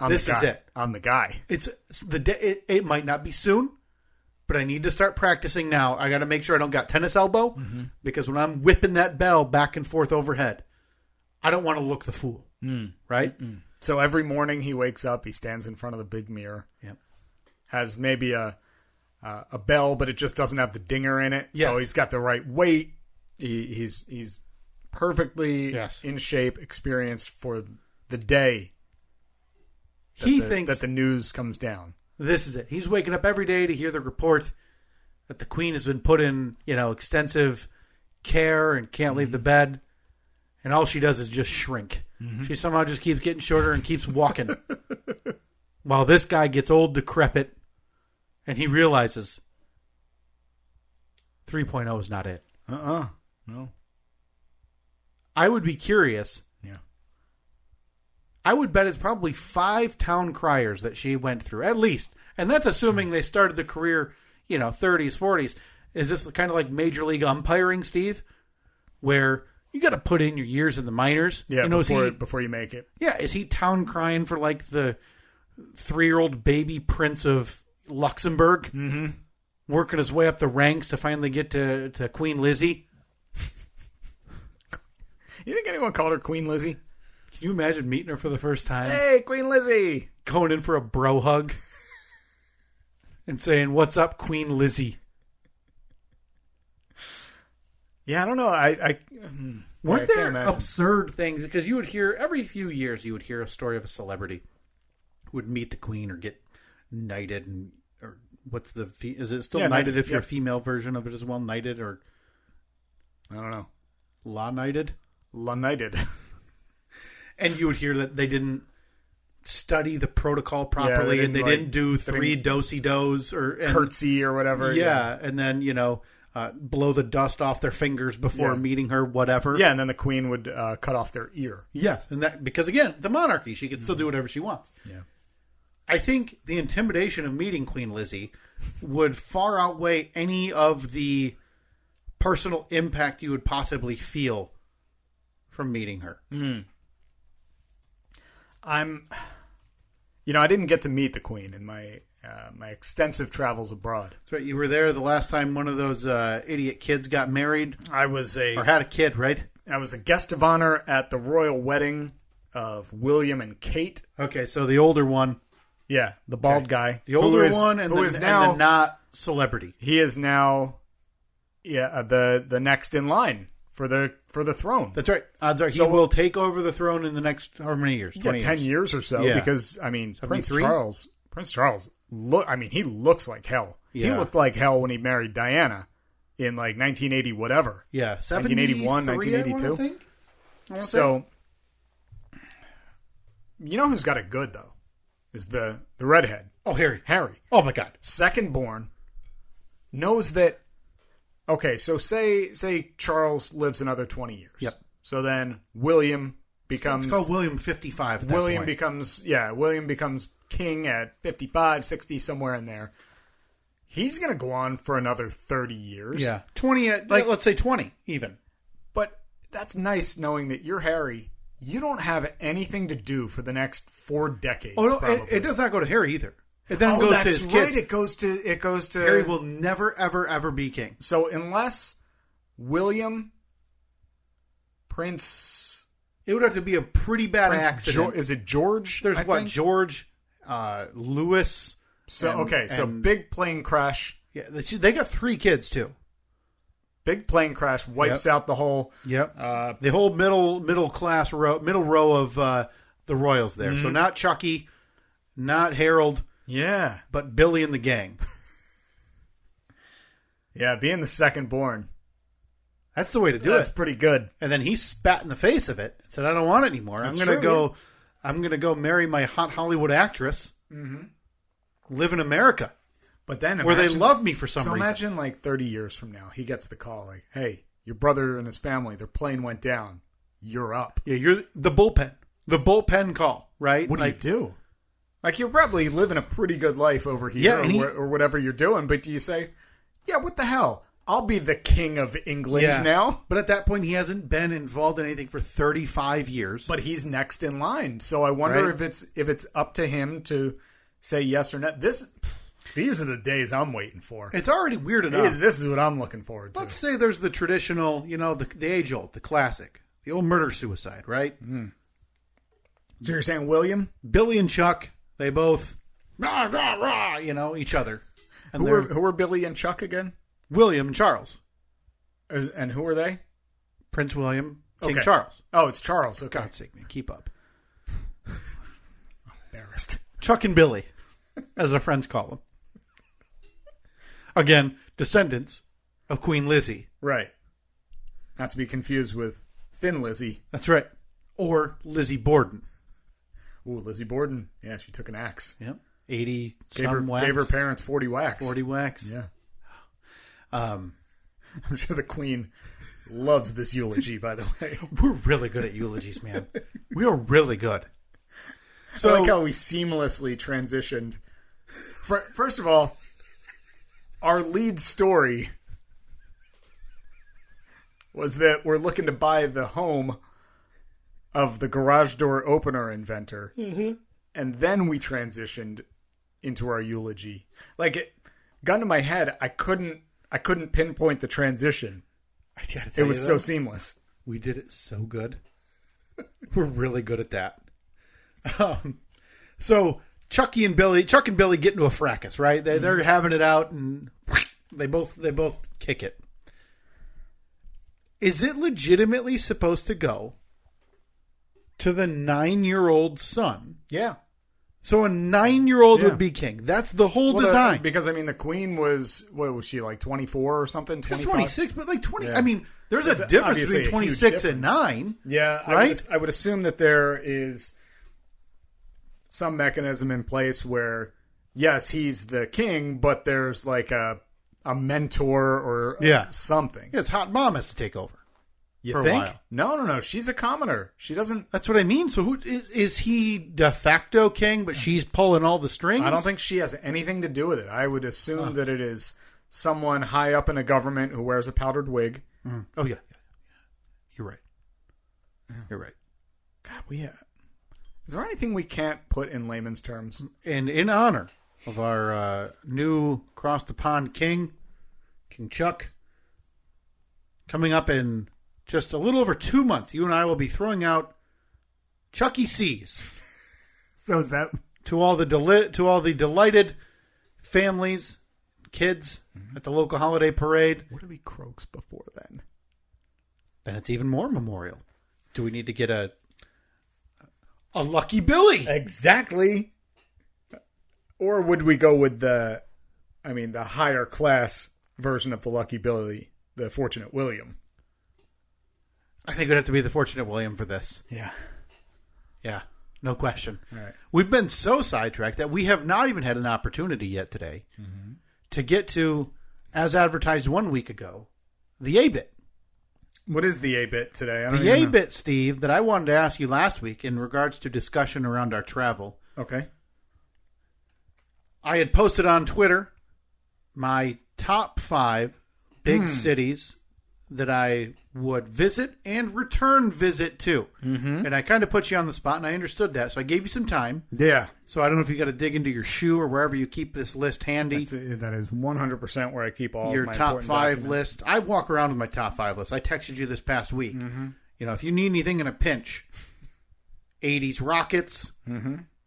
this is it. I'm the guy. It's the day. It might not be soon, but I need to start practicing now. I got to make sure I don't got tennis elbow because when I'm whipping that bell back and forth overhead, I don't want to look the fool. Right? So every morning he wakes up, he stands in front of the big mirror. Yep. Has maybe a bell, but it just doesn't have the dinger in it. Yes. So he's got the right weight. He's perfectly in shape, experienced for the day. He thinks that the news comes down. This is it. He's waking up every day to hear the report that the Queen has been put in, extensive care and can't leave the bed. And all she does is just shrink. She somehow just keeps getting shorter and keeps walking. While this guy gets old, decrepit, and he realizes 3.0 is not it. No. I would be curious. Yeah. I would bet it's probably 5 town criers that she went through, at least. And that's assuming they started the career, 30s, 40s. Is this kind of like Major League umpiring, Steve? Where you got to put in your years in the minors. Yeah, before you make it. Yeah, is he town crying for like the 3-year-old baby prince of Luxembourg? Working his way up the ranks to finally get to Queen Lizzie? You think anyone called her Queen Lizzie? Can you imagine meeting her for the first time? Hey, Queen Lizzie! Going in for a bro hug and saying, "What's up, Queen Lizzie?" Yeah, I don't know. Weren't there absurd things? Because you would hear, every few years, you would hear a story of a celebrity who would meet the Queen or get knighted. Or what's the... Is it still knighted if you're a female version of it as well? Knighted or... I don't know. La knighted? La knighted. And you would hear that they didn't study the protocol properly and they didn't do 3 do-si-dos or... curtsy or whatever. Yeah, and then, blow the dust off their fingers before meeting her, whatever. Yeah, and then the Queen would cut off their ear. Yes, and that because again, the monarchy, she can still do whatever she wants. Yeah, I think the intimidation of meeting Queen Lizzie would far outweigh any of the personal impact you would possibly feel from meeting her. I didn't get to meet the Queen in my extensive travels abroad. That's right. You were there the last time one of those idiot kids got married. Or had a kid, right? I was a guest of honor at the royal wedding of William and Kate. Okay, so the older one. Yeah, the bald guy. The older one and the not celebrity. He is now the next in line for the throne. That's right. Odds are he will take over the throne in the next how many years? 20 10 years or so. Yeah. Because, Prince Charles... he looks like hell. Yeah. He looked like hell when he married Diana in like 1980 whatever. Yeah, 1981, 1982. I think. So, you know who's got it good though? Is the redhead. Oh, Harry. Oh my God. Second born knows that. Okay, so say Charles lives another 20 years. Yep. So then William becomes. It's called William 55. At that William point. William becomes king at 55, 60, somewhere in there. He's going to go on for another 30 years. Yeah. 20, let's say 20 even. But that's nice knowing that you're Harry. You don't have anything to do for the next 4 decades. Oh, no, it does not go to Harry either. It then goes to his kids. It goes to Harry will never, ever, ever be king. So unless William, Prince... It would have to be a pretty bad accident. Is it George? There's George... Lewis. So big plane crash. Yeah, they got 3 kids too. Big plane crash wipes out the whole. Yep. The whole middle row of the royals there. So not Chucky, not Harold. Yeah. But Billy and the gang. Yeah, being the second born. That's the way to do it. That's pretty good. And then he spat in the face of it and said, "I don't want it anymore. I'm going to go marry my hot Hollywood actress, live in America, but then where they love me for some reason." So imagine like 30 years from now, he gets the call like, "Hey, your brother and his family, their plane went down. You're up." Yeah, you're the bullpen. The bullpen call, right? What do you do? Like, you're probably living a pretty good life over here or whatever you're doing, but do you say, yeah, what the hell? I'll be the king of England now. But at that point, he hasn't been involved in anything for 35 years. But he's next in line. So I wonder if it's up to him to say yes or no. These are the days I'm waiting for. It's already weird enough. This is what I'm looking forward to. Let's say there's the traditional, the age-old, the classic, the old murder-suicide, right? Mm. So you're saying William? Billy and Chuck, they both, rah, rah, rah, each other. And who are Billy and Chuck again? William and Charles. And who are they? Prince William, King Charles. Oh, it's Charles. Okay. God's sake, man, keep up. I'm embarrassed. Chuck and Billy, as our friends call them. Again, descendants of Queen Lizzie. Right. Not to be confused with Thin Lizzie. That's right. Or Lizzie Borden. Ooh, Lizzie Borden. Yeah, she took an axe. Yep. 80 gave her parents 40 whacks. 40 whacks. Yeah. I'm sure the Queen loves this eulogy, by the way. We're really good at eulogies, man. We are really good. So I like how we seamlessly transitioned. First of all, our lead story was that we're looking to buy the home of the garage door opener inventor. Mm-hmm. And then we transitioned into our eulogy. Gun to my head, I couldn't pinpoint the transition. It was so seamless. We did it so good. We're really good at that. So Chuck and Billy get into a fracas, right? They're having it out, and they both kick it. Is it legitimately supposed to go to the 9-year-old son? Yeah. So a 9-year-old would be king. That's the whole design. Because, the queen was, what was she, 24 or something? 25? 26, but 20. Yeah. There's a difference between 26 and 9. Yeah, right? I would assume that there is some mechanism in place where, yes, he's the king, but there's a mentor or something. Yeah, it's Hot Mom has to take over. You think? No. She's a commoner. She doesn't. That's what I mean. So who is he de facto king, but she's pulling all the strings? I don't think she has anything to do with it. I would assume that it is someone high up in a government who wears a powdered wig. Mm. Oh, yeah. You're right. Yeah. You're right. God, is there anything we can't put in layman's terms? And in honor of our new across the pond king, King Chuck, coming up in just a little over 2 months, you and I will be throwing out Chuck E. C's. So is that to all the delighted families, kids at the local holiday parade? What do we croaks before then? Then it's even more memorial. Do we need to get a Lucky Billy? Exactly. Or would we go with the higher class version of the Lucky Billy, the Fortunate William? I think it would have to be the Fortunate William for this. Yeah. Yeah, no question. All right. We've been so sidetracked that we have not even had an opportunity yet today to get to, as advertised 1 week ago, the A-Bit. What is the A-Bit today? The A-Bit, Steve, that I wanted to ask you last week in regards to discussion around our travel. Okay. I had posted on Twitter my top 5 big cities that I would visit and return visit to. Mm-hmm. And I kind of put you on the spot, and I understood that. So I gave you some time. Yeah. So I don't know if you got to dig into your shoe or wherever you keep this list handy. That is 100% where I keep all your of my top 5 documents. list. I walk around with my top 5 list. I texted you this past week. Mm-hmm. If you need anything in a pinch, 80s Rockets,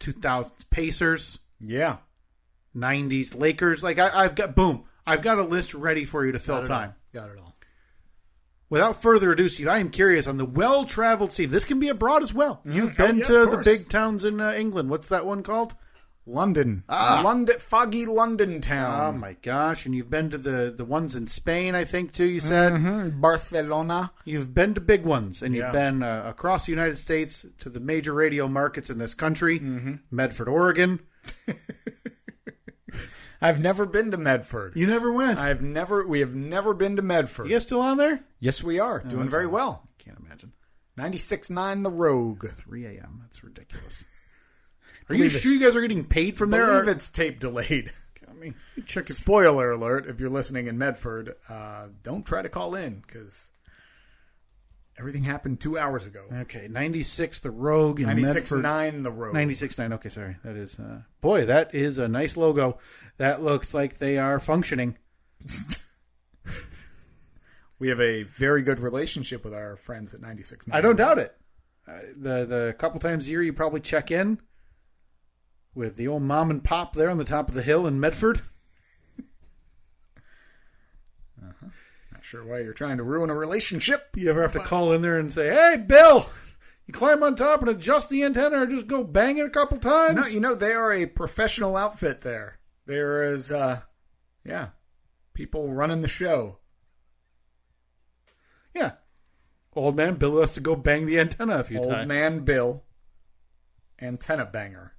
2000s Pacers, 90s Lakers. I've got a list ready for you to fill time. Got it all. Without further ado, Steve, I am curious on the well-traveled Steve. This can be abroad as well. You've been to the big towns in England. What's that one called? London. Foggy London town. Oh, my gosh. And you've been to the ones in Spain, I think, too, you said? Mm-hmm. Barcelona. You've been to big ones. And you've been across the United States to the major radio markets in this country. Mm-hmm. Medford, Oregon. I've never been to Medford. You never went? We have never been to Medford. You guys still on there? Yes, we are. Doing very well. I can't imagine. 96.9 The Rogue. 3 a.m. That's ridiculous. Are you sure you guys are getting paid from there? I believe it's tape delayed. I mean, check it. Spoiler alert, if you're listening in Medford, don't try to call in because everything happened 2 hours ago. Okay, 96 The Rogue in 96.9 The Rogue. 96.9, okay, sorry. That is, boy, that is a nice logo. That looks like they are functioning. We have a very good relationship with our friends at 96.9. I don't doubt it. The couple times a year you probably check in with the old mom and pop there on the top of the hill in Medford. Not sure why you're trying to ruin a relationship. You ever have to call in there and say, hey, Bill, you climb on top and adjust the antenna or just go bang it a couple times? No, they are a professional outfit there. There is, people running the show. Yeah. Old man Bill has to go bang the antenna a few times. Old man Bill, antenna banger.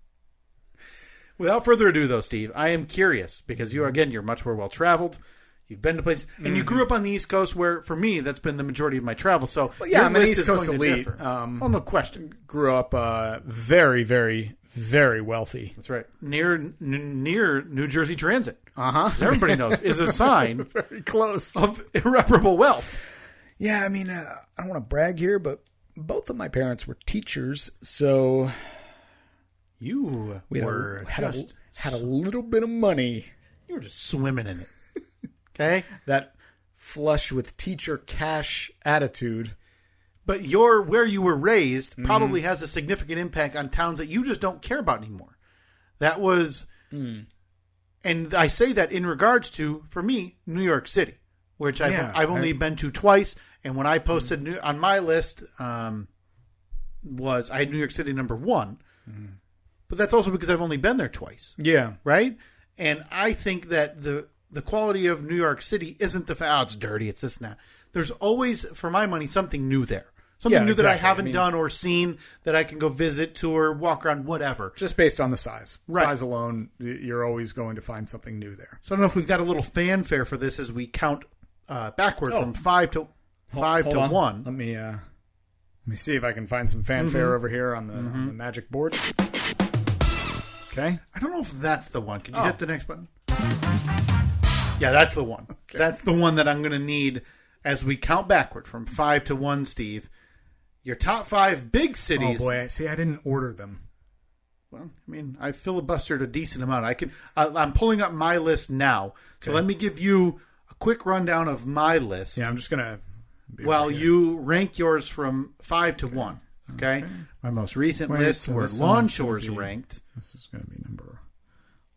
Without further ado, though, Steve, I am curious because you're much more well-traveled. You've been to places, and you grew up on the East Coast where, for me, that's been the majority of my travel. So, I'm an East Coast elite. No question. Grew up very, very, very wealthy. That's right. Near New Jersey Transit. Everybody knows is a sign very close of irreparable wealth. Yeah, I mean, I don't want to brag here, but both of my parents were teachers, so you had a little bit of money. You were just swimming in it. Okay? That flush with teacher cash attitude. But where you were raised probably has a significant impact on towns that you just don't care about anymore. That was, and I say that in regards to, for me, New York City, which I've only been to twice. And when I posted on my list, I had New York City number 1. But that's also because I've only been there twice. Yeah. Right? And I think that the quality of New York City isn't it's dirty, it's this and that. There's always, for my money, something new there. Something new that I haven't done or seen that I can go visit, tour, walk around, whatever. Just based on the size. Right. Size alone, you're always going to find something new there. So I don't know if we've got a little fanfare for this as we count backward from 5 to 1. Let me see if I can find some fanfare over here on the magic board. Okay. I don't know if that's the one. Could you hit the next button? Yeah, that's the one. Okay. That's the one that I'm going to need as we count backward from 5 to 1, Steve. Your top 5 big cities. Oh, boy. See, I didn't order them. Well, I mean, I filibustered a decent amount. I'm pulling up my list now. So let me give you a quick rundown of my list. Yeah, I'm just going to... Well, you rank yours from 5 to 1. Okay? My most recent list where Longshore's ranked. This is going to be number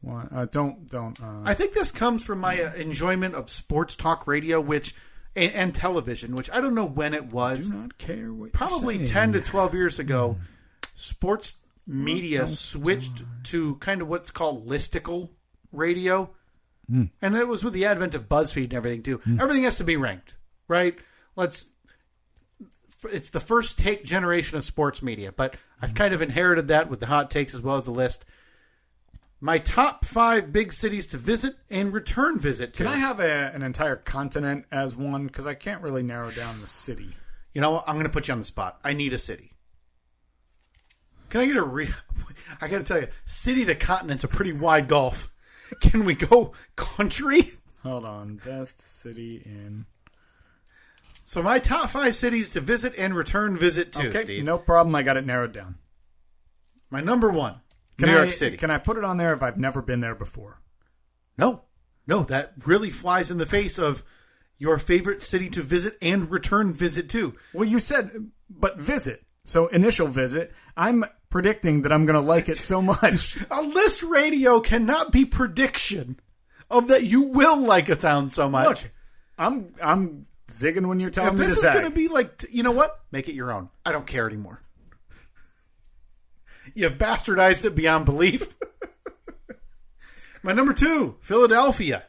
1. Don't. I think this comes from my enjoyment of sports talk radio, and television, which I don't know when it was. I do not care what Probably you're 10 to 12 years ago, sports media switched to kind of what's called listicle radio. And it was with the advent of BuzzFeed and everything, too. Everything has to be ranked, right? It's the first take generation of sports media, but I've kind of inherited that with the hot takes as well as the list. My top 5 big cities to visit and return visit to. Can I have an entire continent as one? Because I can't really narrow down the city. You know what? I'm going to put you on the spot. I need a city. Can I get I got to tell you, city to continent's a pretty wide gulf. Can we go country? Hold on. Best city in... So my top 5 cities to visit and return visit to, Steve. No problem. I got it narrowed down. My number 1, New York City. Can I put it on there if I've never been there before? No, that really flies in the face of your favorite city to visit and return visit to. Well, you said, but visit. So initial visit. I'm predicting that I'm going to like it so much. A list radio cannot be prediction of that you will like a town so much. Look, I'm zigging when you're telling me to this is zag. going to be like, you know what? Make it your own. I don't care anymore. You've bastardized it beyond belief. My number 2, Philadelphia.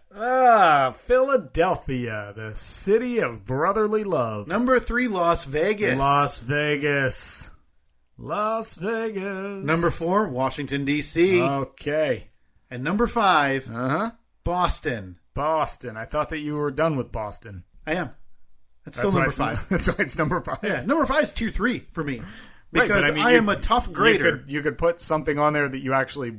Philadelphia, the city of brotherly love. Number 3, Las Vegas. Las Vegas. Number 4, Washington, D.C. Okay. And number 5, Boston. I thought that you were done with Boston. I am. It's still number 5. That's why it's number 5. Yeah, number 5 is tier 3 for me. Because right, I am a tough grader. You could put something on there that you actually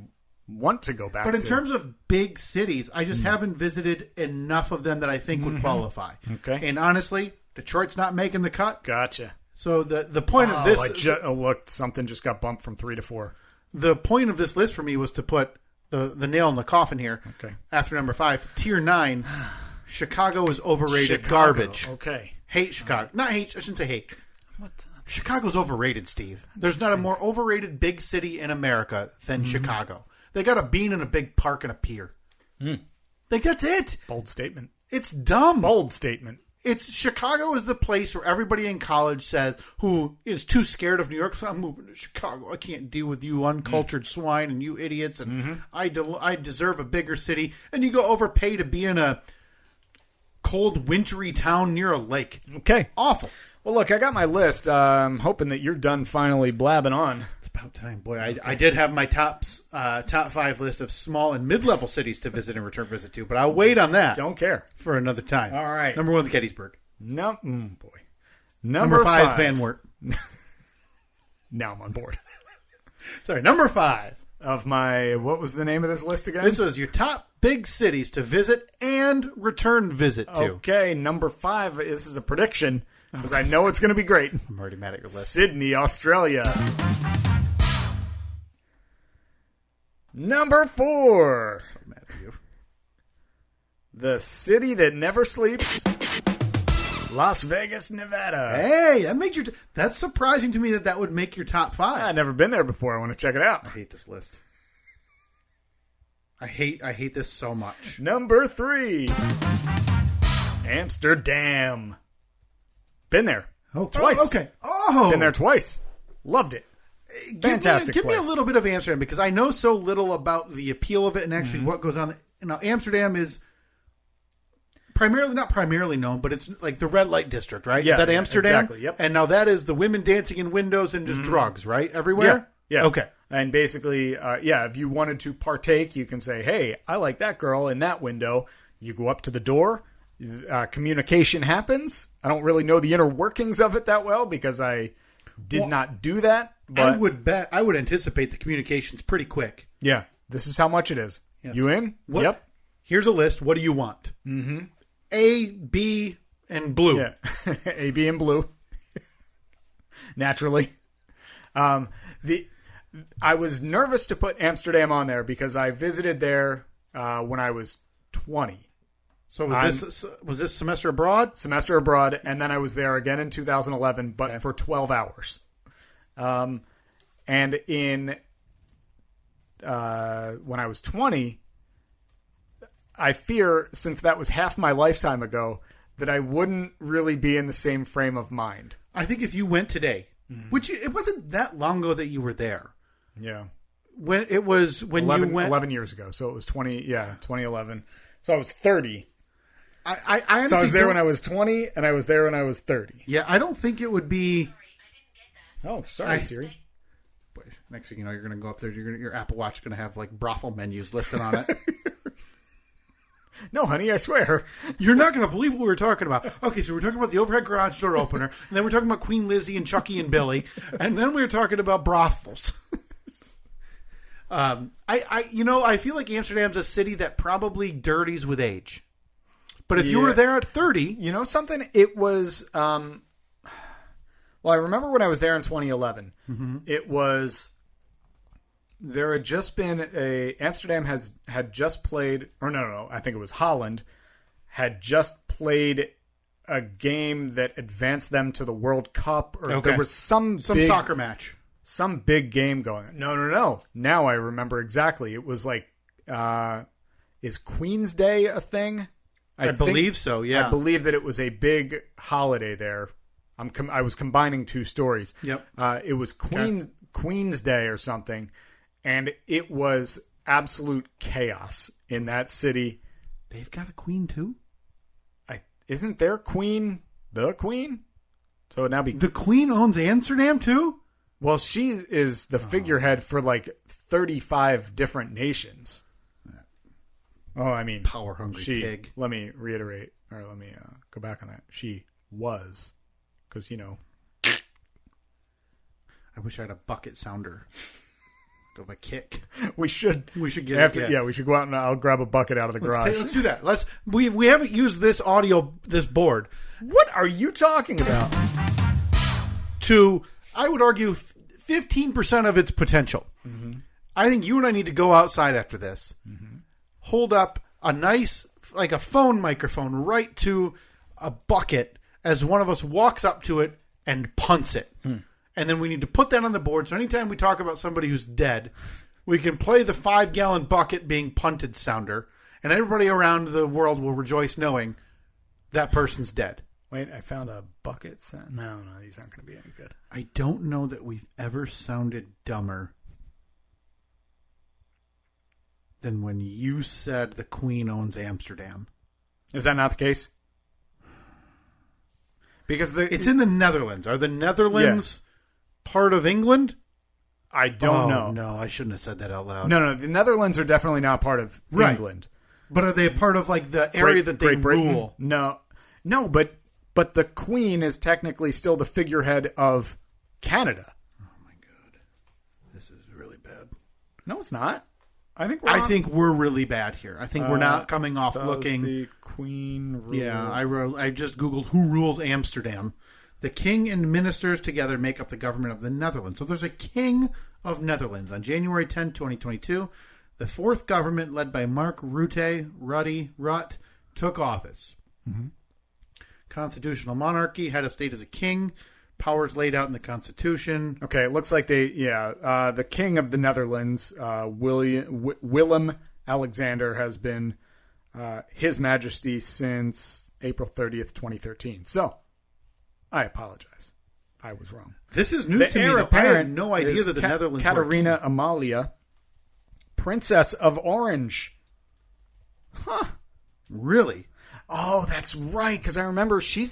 want to go back to. But in terms of big cities, I just haven't visited enough of them that I think would qualify. Okay. And honestly, Detroit's not making the cut. Gotcha. So the point of this... look, something just got bumped from 3 to 4. The point of this list for me was to put the nail in the coffin here. Okay. After number 5, tier 9, Chicago is overrated garbage. Okay. Hate Chicago. Not hate. I shouldn't say hate. Chicago's overrated, Steve. There's not a more overrated big city in America than Chicago. They got a bean and a big park and a pier. Like, that's it. Bold statement. It's dumb. Bold statement. Chicago is the place where everybody in college says, who is too scared of New York, so I'm moving to Chicago. I can't deal with you uncultured swine and you idiots, and I deserve a bigger city. And you go overpay to be in a cold, wintry town near a lake. Okay. Awful. Well, look, I got my list. I'm hoping that you're done finally blabbing on. It's about time. Boy, I did have my top 5 list of small and mid-level cities to visit and return visit to, but I'll wait on that. Don't care. For another time. All right. Number 1 is Gettysburg. No, boy. Number 5 is Van Wert. Now I'm on board. Sorry, number 5. Of my, what was the name of this list again? This was your top big cities to visit and return visit to. Okay, number 5. This is a prediction because I know it's going to be great. I'm already mad at your list. Sydney, Australia. Number 4. So mad at you. The city that never sleeps. Las Vegas, Nevada. Hey, that makes that's surprising to me that would make your top 5. I've never been there before. I want to check it out. I hate this list. I hate this so much. Number 3. Amsterdam. Been there. Twice. Okay. Oh. Been there twice. Loved it. Fantastic Give me place. a little bit of Amsterdam because I know so little about the appeal of it and actually what goes on. Now, Amsterdam is not primarily known, but it's like the red light district, right? Yeah, is that Amsterdam? Exactly, yep. And now that is the women dancing in windows and just drugs, right? Everywhere? Yeah. Okay. And basically, if you wanted to partake, you can say, hey, I like that girl in that window. You go up to the door. Communication happens. I don't really know the inner workings of it that well because I did not do that. But I would anticipate the communication's pretty quick. Yeah. This is how much it is. Yes. You in? Yep. Here's a list. What do you want? A, B, and blue. Yeah. A, B, and blue. Naturally. I was nervous to put Amsterdam on there because I visited there when I was 20. So was this semester abroad? Semester abroad, and then I was there again in 2011, but for 12 hours. And when I was 20, I fear, since that was half my lifetime ago, that I wouldn't really be in the same frame of mind. I think if you went today, which it wasn't that long ago that you were there. Yeah. When you went 11 years ago. So it was 2011. So I was 30. I so I was there when I was 20 and I was there when I was 30. Yeah, I don't think it would be. Sorry, I didn't get that. Oh, sorry, Siri. Boy, next thing you know, you're going to go up there. Your Apple Watch is going to have like brothel menus listed on it. No, honey, I swear. You're not going to believe what we were talking about. Okay, so we're talking about the overhead garage door opener, and then we're talking about Queen Lizzie and Chucky and Billy, and then we were talking about brothels. I feel like Amsterdam's a city that probably dirties with age. But if you were there at 30... You know something? It was... well, I remember when I was there in 2011. It was... There had just been Amsterdam had just played... Or no. I think it was Holland. Had just played a game that advanced them to the World Cup. Or there was some big soccer match. Some big game going on. No. Now I remember exactly. It was like... is Queen's Day a thing? I believe so, yeah. I believe that it was a big holiday there. I was combining two stories. Yep. It was Queen's Day or something, and it was absolute chaos in that city. They've got a queen too? Isn't their queen the queen? So it now be... The queen owns Amsterdam too? Well, she is the figurehead for like 35 different nations. Oh, I mean, power hungry pig. Let me reiterate, or let me go back on that. She was. Because, I wish I had a bucket sounder. Go by kick. We should get after, it. Yeah, we should go out and I'll grab a bucket out of the garage. Let's do that. We haven't used this board. What are you talking about? I would argue, 15% of its potential. Mm-hmm. I think you and I need to go outside after this. Mm-hmm. Hold up a nice, like a phone microphone right to a bucket as one of us walks up to it and punts it. Mm. And then we need to put that on the board. So anytime we talk about somebody who's dead, we can play the 5-gallon bucket being punted sounder. And everybody around the world will rejoice knowing that person's dead. Wait, I found a bucket sound. No, these aren't going to be any good. I don't know that we've ever sounded dumber than when you said the Queen owns Amsterdam. Is that not the case? Because it's in the Netherlands. Are the Netherlands part of England? I don't know. No, I shouldn't have said that out loud. No, the Netherlands are definitely not part of England. But are they a part of like the area that they rule? No, but the Queen is technically still the figurehead of Canada. Oh my God, this is really bad. No, it's not. I think we're really bad here. I think we're not coming off looking. The Queen rule? Yeah, I just Googled who rules Amsterdam. The king and ministers together make up the government of the Netherlands. So there's a king of Netherlands. On January 10, 2022, the fourth government led by Mark Rutte took office. Mm-hmm. Constitutional monarchy, head of state as a king. Powers laid out in the Constitution. Okay, it looks like the king of the Netherlands, Willem Alexander, has been His Majesty since April 30th, 2013. So, I apologize. I was wrong. This is news to me. I had no idea that the Netherlands Katarina Amalia, Princess of Orange. Huh. Really? Oh, that's right, because I remember she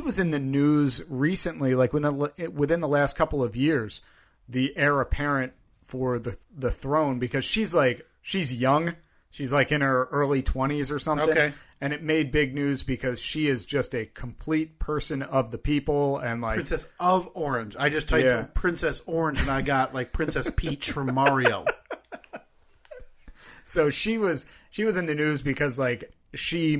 was in the news recently, like within the last couple of years, the heir apparent for the throne, because she's young. She's like in her early 20s or something. Okay. And it made big news because she is just a complete person of the people and like Princess of Orange. I just typed in Princess Orange and I got like Princess Peach from Mario. So she was in the news because like she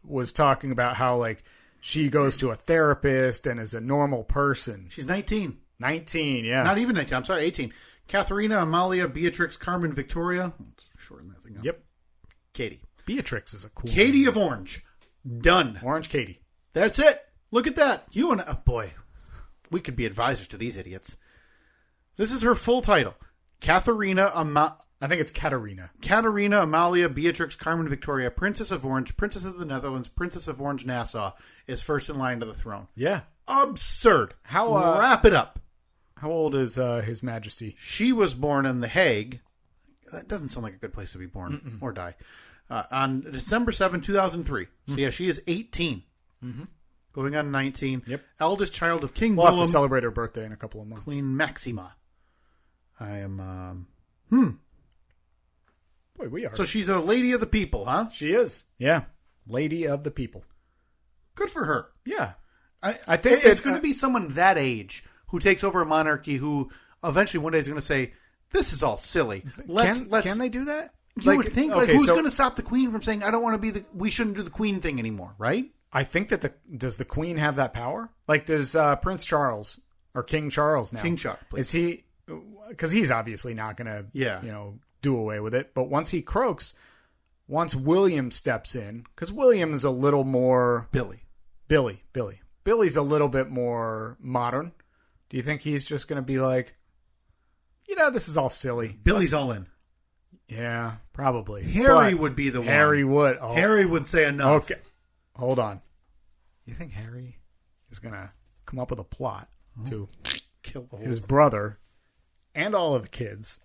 was talking about how like she goes to a therapist and is a normal person. She's 19. 19, yeah. Not even 19. I'm sorry, 18. Katharina, Amalia, Beatrix, Carmen, Victoria. Let's shorten that thing up. Yep. Katie. Beatrix is a cool Katie name. of Orange. Done. Orange Katie. That's it. Look at that. You and boy, we could be advisors to these idiots. This is her full title. Katharina I think it's Katarina. Katarina, Amalia, Beatrix, Carmen, Victoria, Princess of Orange, Princess of the Netherlands, Princess of Orange, Nassau, is first in line to the throne. Yeah. Absurd. Wrap it up. How old is His Majesty? She was born in The Hague. That doesn't sound like a good place to be born or die. On December 7, 2003. So, yeah, she is 18. Mm-hmm. Going on 19. Yep. Eldest child of King We'll Willem. have to celebrate her birthday in a couple of months. Queen Maxima. I am... Boy, we are. So she's a lady of the people, huh? She is. Yeah. Lady of the people. Good for her. Yeah. I think it's going to be someone that age who takes over a monarchy who eventually one day is going to say, this is all silly. Can they do that? You would think, who's going to stop the Queen from saying, I don't want to be we shouldn't do the Queen thing anymore, right? I think that does the Queen have that power? Like, does Prince Charles, or King Charles now? King Charles, please. Is he, because he's obviously not going to, do away with it. But once he croaks, once William steps in, because William is a little more... Billy's a little bit more modern. Do you think he's just going to be like, this is all silly? Billy's all in. Yeah, probably. Harry would be the one. Harry would. Oh. Harry would say enough. Okay. Hold on. You think Harry is going to come up with a plot to kill his brother and all of the kids,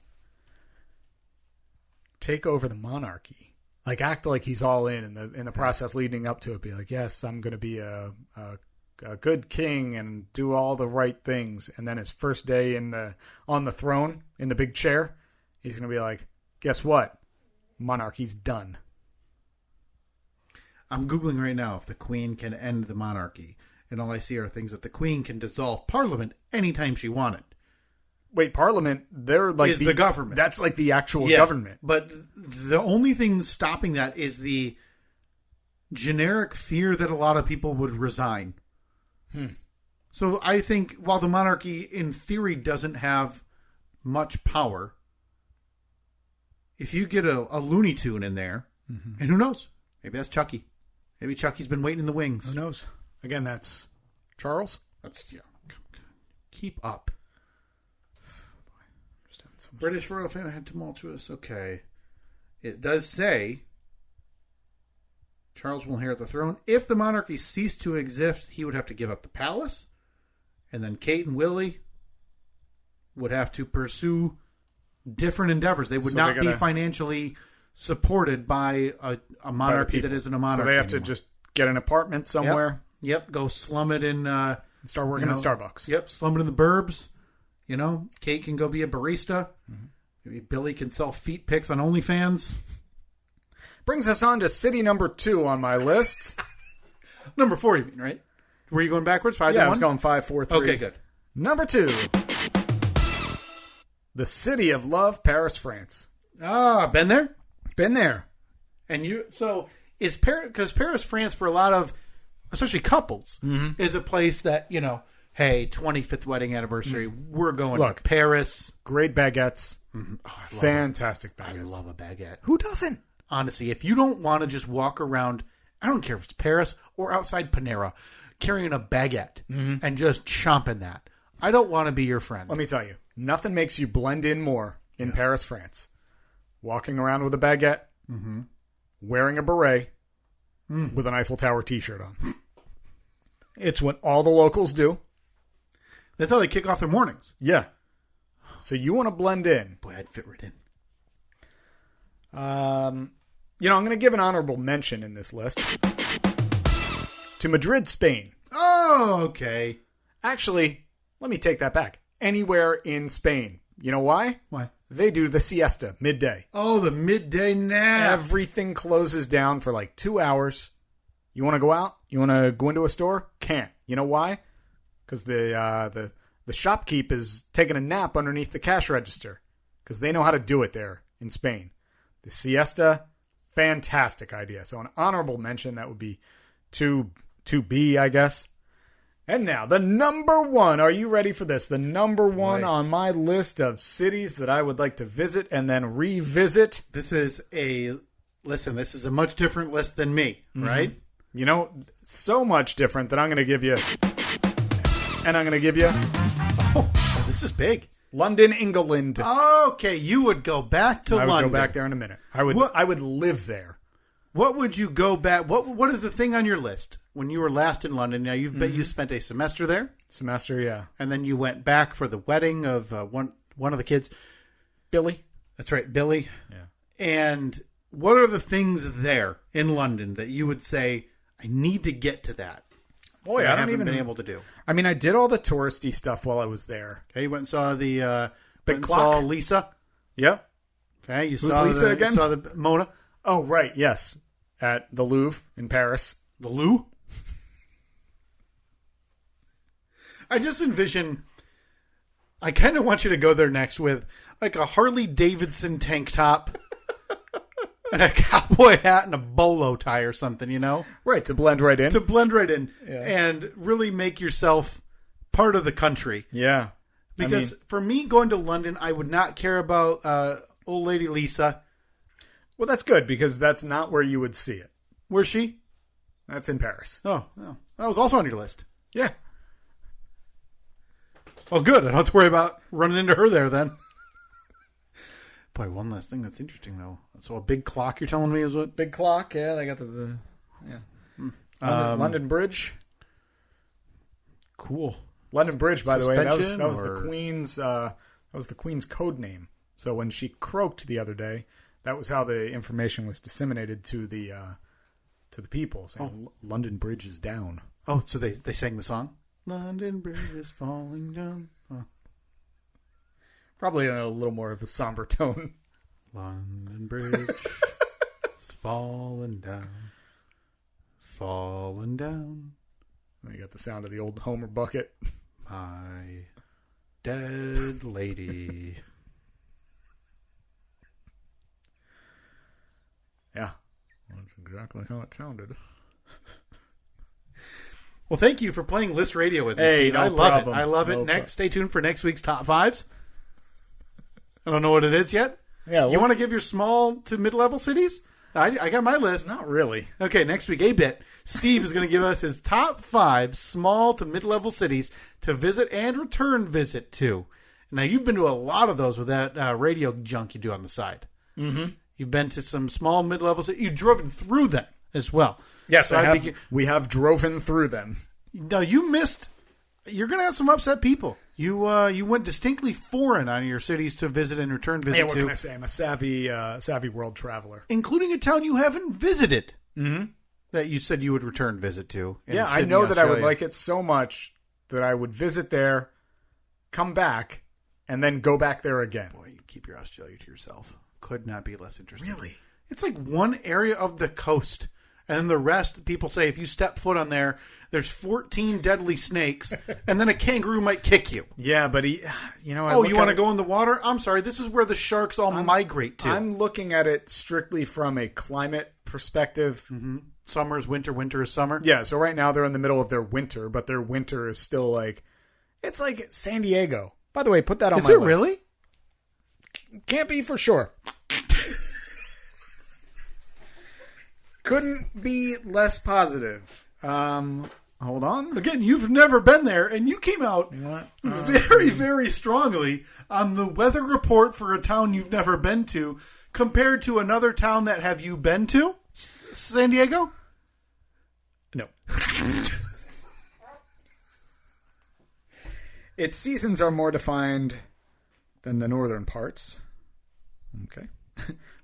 take over the monarchy, like act like he's all in the process leading up to it, be like, yes, I'm going to be a good king and do all the right things, and then his first day on the throne in the big chair, he's going to be like, guess what? Monarchy's done. I'm Googling right now if the Queen can end the monarchy. And all I see are things that the Queen can dissolve Parliament anytime she wanted. Wait, Parliament, they're like Is the government. That's like the actual government. But the only thing stopping that is the generic fear that a lot of people would resign. So I think while the monarchy in theory doesn't have much power, if you get a Looney Tune in there, and who knows, maybe that's Chucky. Maybe Chucky's been waiting in the wings. Who knows? Again, that's Charles. Keep up. British royal family had tumultuous. Okay. It does say Charles will inherit the throne. If the monarchy ceased to exist, he would have to give up the palace. And then Kate and Willie would have to pursue different endeavors. They would not be financially supported by a monarchy that isn't a monarchy. So they have anymore. to just get an apartment somewhere. Yep. Go slum it in... start working at Starbucks. Yep. Slum it in the burbs. Kate can go be a barista. Maybe Billy can sell feet pics on OnlyFans. Brings us on to city number 2 on my list. Number 4, you mean, right? Were you going backwards? 5 to 1? I was going 5, 4, 3. Okay, good. Number 2. The city of love, Paris, France. Been there? Been there. And is Paris, because Paris, France, for a lot of, especially couples, is a place that, hey, 25th wedding anniversary, we're going to Paris. Great baguettes. Fantastic baguettes. I love a baguette. Who doesn't? Honestly, if you don't want to just walk around, I don't care if it's Paris or outside Panera, carrying a baguette and just chomping that, I don't want to be your friend. Let me tell you, nothing makes you blend in more in Paris, France. Walking around with a baguette, wearing a beret, with an Eiffel Tower t-shirt on. It's what all the locals do. That's how they kick off their mornings. Yeah. So you want to blend in. Boy, I'd fit right in. I'm going to give an honorable mention in this list to Madrid, Spain. Oh, okay. Actually, let me take that back. Anywhere in Spain. You know why? Why? They do the siesta, midday. Oh, the midday nap. Everything closes down for like 2 hours. You want to go out? You want to go into a store? Can't. You know why? Because the shopkeep is taking a nap underneath the cash register. Because they know how to do it there in Spain. The siesta, fantastic idea. So an honorable mention, that would be 2B, I guess. And now, the number 1. Are you ready for this? The number 1 on my list of cities that I would like to visit and then revisit. This is a much different list than me, right? So much different that I'm going to give you. And I'm going to give you. Oh, this is big. London, England. Okay, you would go back to London. I would go back there in a minute. I would live there. What would you go back? What is the thing on your list when you were last in London? Now you spent a semester there. Semester, yeah. And then you went back for the wedding of one of the kids, Billy. That's right, Billy. Yeah. And what are the things there in London that you would say I need to get to that? Boy, I haven't been able to do. I mean, I did all the touristy stuff while I was there. Okay, you went and saw the Big Clock. saw Lisa. Yep. Okay, Who's Lisa again? You saw the Mona. Oh, right. Yes, at the Louvre in Paris. The Louvre. I just envision. I kind of want you to go there next with like a Harley Davidson tank top. And a cowboy hat and a bolo tie or something, Right, to blend right in. And really make yourself part of the country. Yeah. Because for me, going to London, I would not care about old lady Lisa. Well, that's good, because that's not where you would see it. Where's she? That's in Paris. Oh, that was also on your list. Yeah. Well, good. I don't have to worry about running into her there then. Boy, one last thing that's interesting, though. So a big clock, you're telling me, is what? Big clock, yeah. They got the London Bridge. Cool. London Bridge, by the way, that was or... the Queen's. That was the Queen's code name. So when she croaked the other day, that was how the information was disseminated to the people, saying London Bridge is down. Oh, so they sang the song. London Bridge is falling down. Oh. Probably a little more of a somber tone. London Bridge is falling down. fallen down. You got the sound of the old Homer bucket. My dead lady. Yeah. That's exactly how it sounded. Well, thank you for playing List Radio with me, Hey, Steve. no I love problem. it. I love it. No Stay tuned for next week's Top 5s. I don't know what it is yet. Yeah, You want to give your small to mid-level cities? I got my list. Not really. Okay, next week, A-Bit. Steve is going to give us his top 5 small to mid-level cities to visit and return visit to. Now, you've been to a lot of those with that radio junk you do on the side. Mm-hmm. You've been to some small, mid-level cities. You've driven through them as well. Yes, So we have driven through them. No, you missed. You're going to have some upset people. You went distinctly foreign on your cities to visit and return visit Yeah, what to. can I say? I'm a savvy world traveler. Including a town you haven't visited. Mm-hmm. That you said you would return visit to. Yeah, Sydney, I know that I would Australia. like it so much that I would visit there, come back, and then go back there again. Boy, you keep your Australia to yourself. Could not be less interesting. Really? It's like one area of the coast. And then the rest, people say, if you step foot on there, there's 14 deadly snakes, and then a kangaroo might kick you. Yeah, but you want to go in the water? I'm sorry, this is where the sharks all migrate to. I'm looking at it strictly from a climate perspective. Mm-hmm. Summer is winter, winter is summer. Yeah, so right now they're in the middle of their winter, but their winter is still it's like San Diego. By the way, put that on my list. Is it really? Can't be for sure. Couldn't be less positive. Hold on. Again, you've never been there, and you came out very, very strongly on the weather report for a town you've never been to compared to another town that have you been to? San Diego? No. Its seasons are more defined than the northern parts. Okay.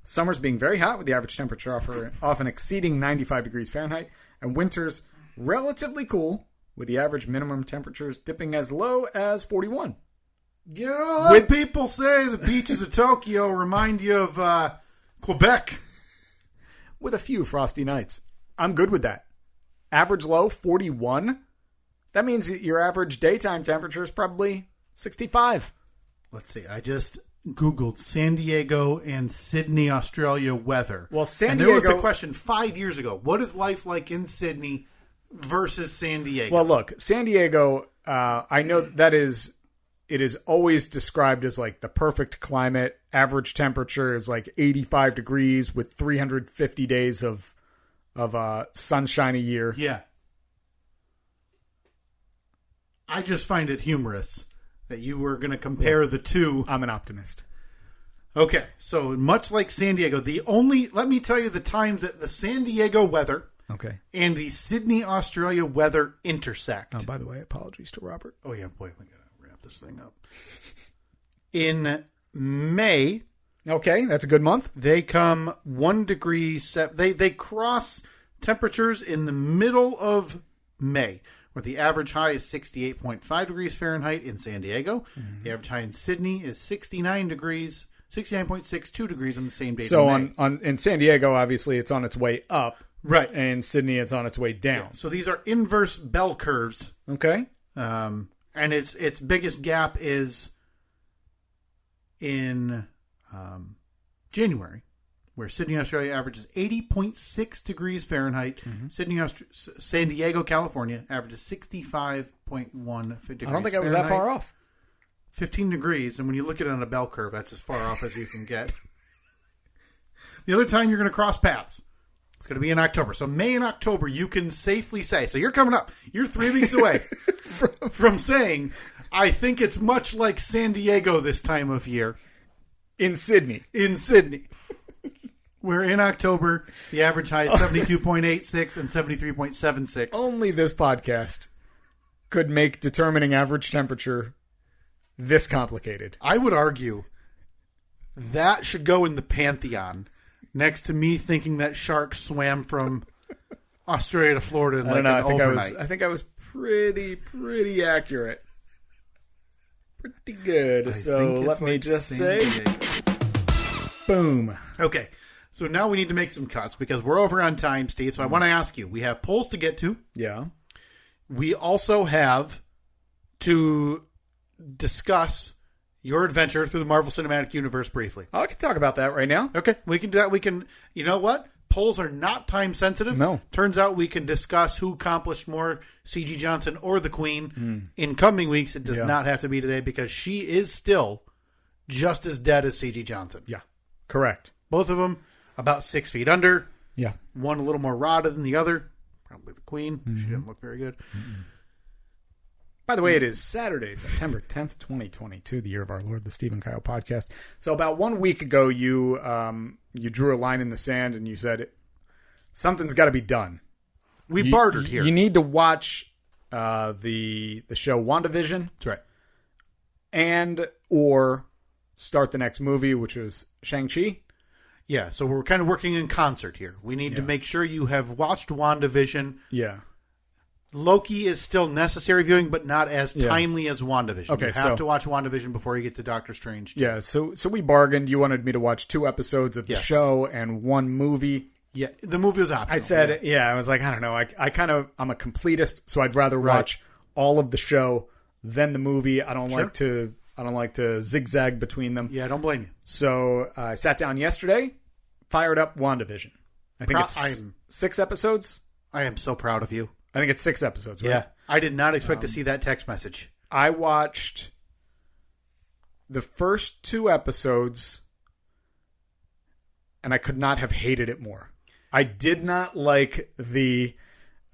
Summers being very hot with the average temperature often exceeding 95 degrees Fahrenheit, and winters relatively cool with the average minimum temperatures dipping as low as 41. You know, when people say the beaches of Tokyo remind you of Quebec. With a few frosty nights. I'm good with that. Average low, 41. That means that your average daytime temperature is probably 65. Let's see. I just Googled San Diego and Sydney, Australia weather. Well, and there was a question 5 years ago. What is life like in Sydney versus San Diego? Well, look, San Diego, I know that it is always described as like the perfect climate. Average temperature is like 85 degrees with 350 days of sunshine a year. Yeah. I just find it humorous that you were going to compare the two. I'm an optimist. Okay, so much like San Diego, let me tell you the times that the San Diego weather and the Sydney, Australia weather intersect. Oh, by the way, apologies to Robert. Oh, yeah, boy, we got to wrap this thing up. In May. Okay, that's a good month. They come 1 degree. They cross temperatures in the middle of May, where the average high is 68.5 degrees Fahrenheit in San Diego. Mm-hmm. The average high in Sydney is 69.62 degrees on the same day. So in San Diego, obviously, it's on its way up. Right. And in Sydney, it's on its way down. Yeah. So these are inverse bell curves. Okay. And its biggest gap is in January, where Sydney, Australia averages 80.6 degrees Fahrenheit. Mm-hmm. San Diego, California averages 65.1 degrees. I don't think I was that far off. 15 degrees, and when you look at it on a bell curve, that's as far off as you can get. The other time you're going to cross paths, it's going to be in October. So May and October, you can safely say, so you're coming up, you're 3 weeks away from saying, I think it's much like San Diego this time of year. In Sydney. Where in October, the average high is 72.86 and 73.76. Only this podcast could make determining average temperature this complicated. I would argue that should go in the pantheon next to me thinking that sharks swam from Australia to Florida in like an overnight. I think I was pretty accurate. Pretty good. So let me just say, boom. Okay. So now we need to make some cuts because we're over on time, Steve. So I want to ask you, we have polls to get to. Yeah. We also have to discuss your adventure through the Marvel Cinematic Universe briefly. I can talk about that right now. Okay, we can do that. We can, you know what? Polls are not time sensitive. No. Turns out we can discuss who accomplished more, C.G. Johnson or the Queen, in coming weeks. It does not have to be today because she is still just as dead as C.G. Johnson. Yeah, correct. Both of them about 6 feet under. Yeah. One a little more rotted than the other. Probably the Queen. She didn't look very good. By the way, it is Saturday, September 10th, 2022, the year of our Lord, the Steve and Kyle podcast. So about 1 week ago, you drew a line in the sand and you said, something's got to be done. We bartered here. You need to watch the show WandaVision. That's right. And or start the next movie, which was Shang-Chi. Yeah, so we're kind of working in concert here. We need to make sure you have watched WandaVision. Yeah. Loki is still necessary viewing, but not as timely as WandaVision. Okay, you have to watch WandaVision before you get to Doctor Strange. Yeah, so we bargained. You wanted me to watch 2 episodes of the show and 1 movie. Yeah, the movie was optional. I said, I was like, I don't know. I'm a completist, so I'd rather watch all of the show than the movie. I don't like to zigzag between them. Yeah, I don't blame you. So I sat down yesterday, fired up WandaVision. I think it's 6 episodes. I am so proud of you. I think it's 6 episodes, right? Yeah. I did not expect to see that text message. I watched the first 2 episodes, and I could not have hated it more. I did not like the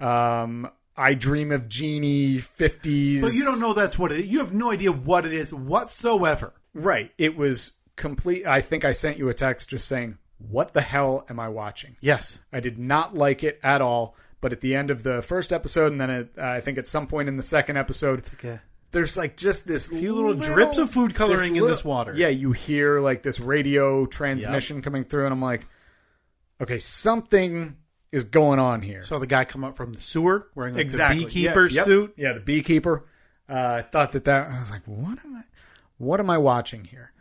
I Dream of Jeannie 50s. But you don't know that's what it is. You have no idea what it is whatsoever. Right. It was complete. I think I sent you a text just saying, what the hell am I watching? Yes. I did not like it at all. But at the end of the first episode, and then I think at some point in the second episode, there's like just this few little drips of food coloring in this water. Yeah, you hear like this radio transmission coming through, and I'm like, okay, something is going on here. Saw the guy come up from the sewer wearing like the beekeeper suit. Yeah, the beekeeper. I thought that I was like, what am I watching here?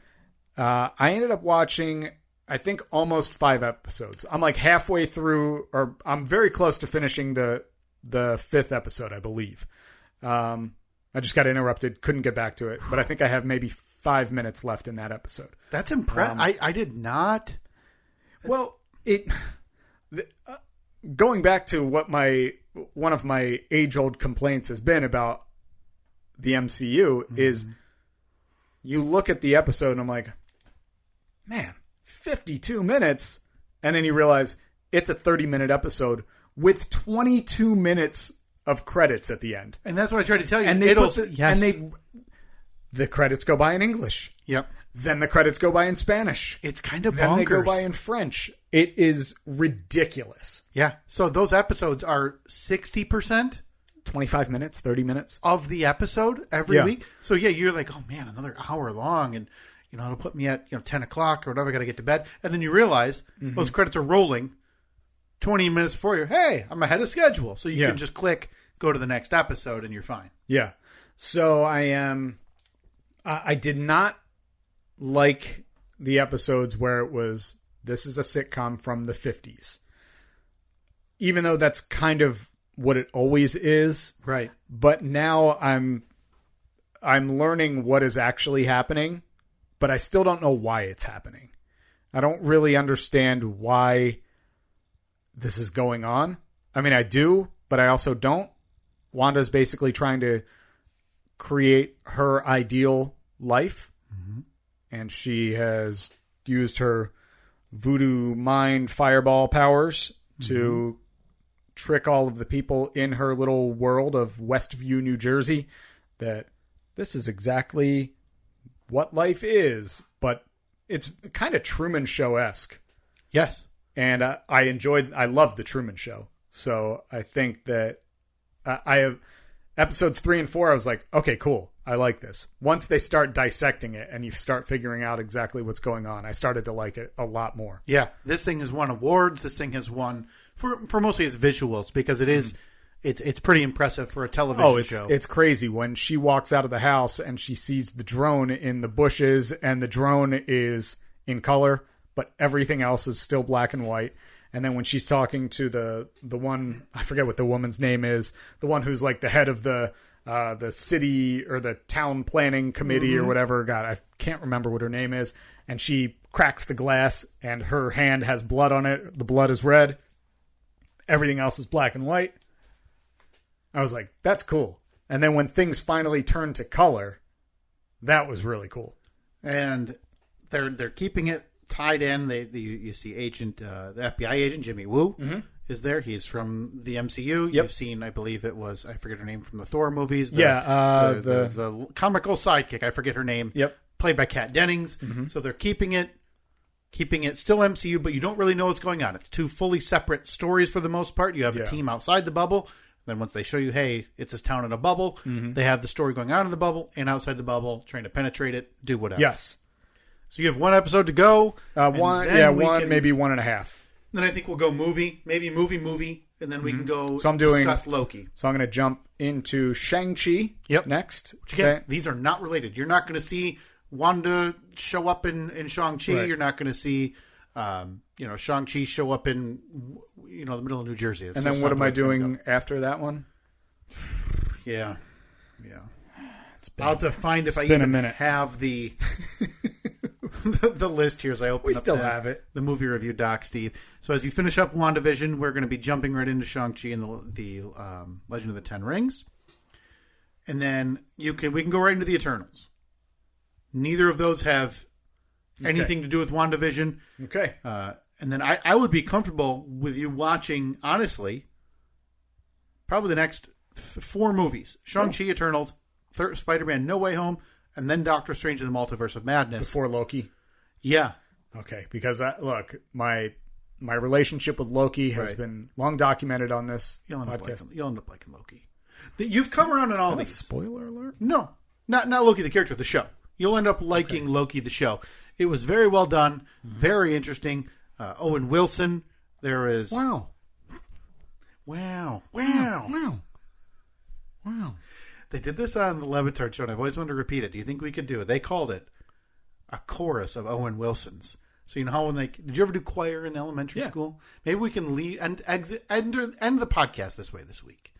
I ended up watching, I think, almost 5 episodes. I'm like halfway through, or I'm very close to finishing the 5th episode, I believe. I just got interrupted, couldn't get back to it, but I think I have maybe 5 minutes left in that episode. That's impressive. I did not. Well, going back to what one of my age-old complaints has been about the MCU is you look at the episode and I'm like, man, 52 minutes, and then you realize it's a 30-minute episode with 22 minutes of credits at the end. And that's what I tried to tell you. And the credits go by in English. Yep. Then the credits go by in Spanish. It's kind of bonkers. Then they go by in French. It is ridiculous. Yeah. So those episodes are 60%? 25 minutes, 30 minutes. Of the episode every week? So yeah, you're like, oh man, another hour long, and it'll put me at 10 o'clock or whatever, I got to get to bed. And then you realize those credits are rolling 20 minutes before you. Hey, I'm ahead of schedule. So you can just click, go to the next episode, and you're fine. Yeah. So I did not like the episodes where it was, this is a sitcom from the 50s. Even though that's kind of what it always is. Right. But now I'm learning what is actually happening, but I still don't know why it's happening. I don't really understand why this is going on. I mean, I do, but I also don't. Wanda's basically trying to create her ideal life, and she has used her voodoo mind fireball powers to trick all of the people in her little world of Westview, New Jersey, that this is exactly what life is, but it's kind of Truman Show-esque. Yes. And I love the Truman Show. So I think that I have episodes 3 and 4. I was like, okay, cool. I like this. Once they start dissecting it and you start figuring out exactly what's going on, I started to like it a lot more. Yeah. This thing has won awards. This thing has won for mostly its visuals, because it is, it's pretty impressive for a television show. It's crazy when she walks out of the house and she sees the drone in the bushes, and the drone is in color, but everything else is still black and white. And then when she's talking to the one, I forget what the woman's name is, the one who's like the head of the city or the town planning committee or whatever. God, I can't remember what her name is. And she cracks the glass and her hand has blood on it. The blood is red. Everything else is black and white. I was like, that's cool. And then when things finally turned to color, that was really cool. And they're keeping it tied in. You see the FBI agent Jimmy Woo is there. He's from the MCU. Yep. You've seen, I believe it was, I forget her name from the Thor movies. The comical sidekick. I forget her name. Yep. Played by Kat Dennings. So they're keeping it still MCU, but you don't really know what's going on. It's two fully separate stories for the most part. You have a team outside the bubble. Then once they show you, hey, it's this town in a bubble, they have the story going on in the bubble and outside the bubble, trying to penetrate it, do whatever. Yes. So you have one episode to go. Maybe 1.5. Then I think we'll go movie, and then we can go discuss Loki. So I'm going to jump into Shang-Chi next. Which again, these are not related. You're not going to see Wanda show up in Shang-Chi. Right. You're not going to see Shang-Chi show up in the middle of New Jersey. And then what am I doing after that one? Yeah. I'll have to find if I even have the the list here as I open We still have it. The movie review doc, Steve. So as you finish up WandaVision, we're going to be jumping right into Shang-Chi and the Legend of the Ten Rings. And then we can go right into the Eternals. Neither of those have anything to do with WandaVision. Okay. And then I would be comfortable with you watching, honestly, probably the next 4 movies. Shang-Chi, Eternals, Spider-Man No Way Home, and then Doctor Strange and the Multiverse of Madness. Before Loki? Yeah. Okay, because, my relationship with Loki has been long documented on this podcast. You'll end up liking Loki. You've come around on all these. Spoiler alert? No. Not Loki the character, the show. You'll end up liking Loki the show. It was very well done, very interesting. Owen Wilson, there is... Wow. They did this on the Levitard show, and I've always wanted to repeat it. Do you think we could do it? They called it a chorus of Owen Wilsons. So you know how when did you ever do choir in elementary school? Maybe we can end the podcast this way this week,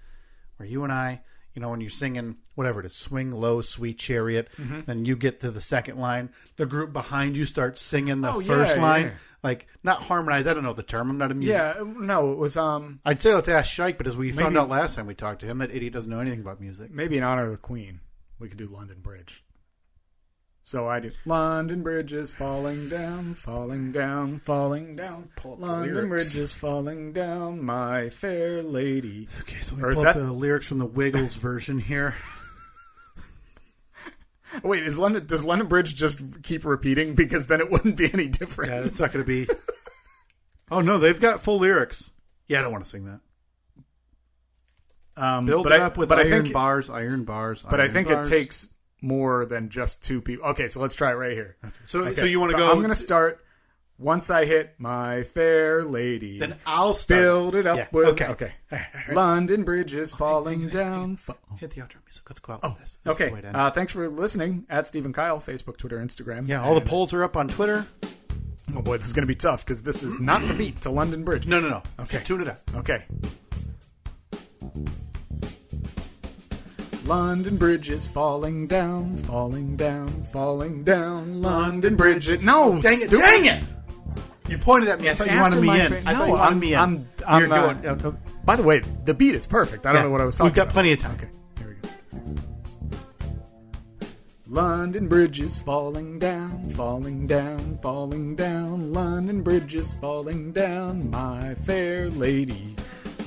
where you and I, when you're singing whatever it is, Swing Low, Sweet Chariot, then you get to the second line, the group behind you starts singing the first line. Yeah. Like, not harmonized. I don't know the term. I'm not a musician. Yeah, no, it was... I'd say let's ask Shike, but as we found out last time we talked to him, that idiot doesn't know anything about music. Maybe in honor of the Queen, we could do London Bridge. So I do. London Bridge is falling down, falling down, falling down. London Bridge is falling down, my fair lady. Okay, so we pull up the lyrics from the Wiggles version here. Wait, does London Bridge just keep repeating? Because then it wouldn't be any different. Yeah, it's not going to be... Oh, no, they've got full lyrics. Yeah, I don't want to sing that. Build it up with iron bars. But I think it takes more than just 2 people. Okay, so let's try it right here. Okay. So you want to go... I'm going to start... Once I hit my fair lady, then I'll start. Build it up with... Okay. Right. London Bridge is falling down. Hit the outro music. Let's go out with this. Okay. Thanks for listening. At Steve and Kyle, Facebook, Twitter, Instagram. Yeah, all the polls are up on Twitter. Oh boy, this is going to be tough because this is not the beat to London Bridge. No. Okay. Just tune it up. Okay. London Bridge is falling down, falling down, falling down. London Bridge is... No, dang it! You pointed at me. I thought you wanted me in. I thought you wanted me in. By the way, the beat is perfect. I don't know what I was talking about. We've got plenty of time. Okay, here we go. London Bridge is falling down, falling down, falling down. London Bridge is falling down, my fair lady.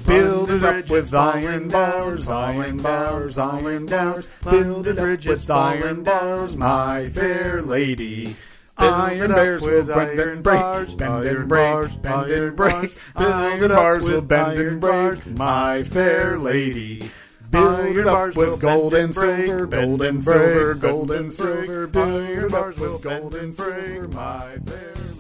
Build it up with iron bars, iron bars, iron bars. Build it up with iron bars, my fair lady. Iron bars will bend and break, bend and break, bend and break. Iron bars will bend and break, my fair lady. Build it up with gold and silver, gold and silver, gold and silver. Build it up with gold and silver, my fair lady.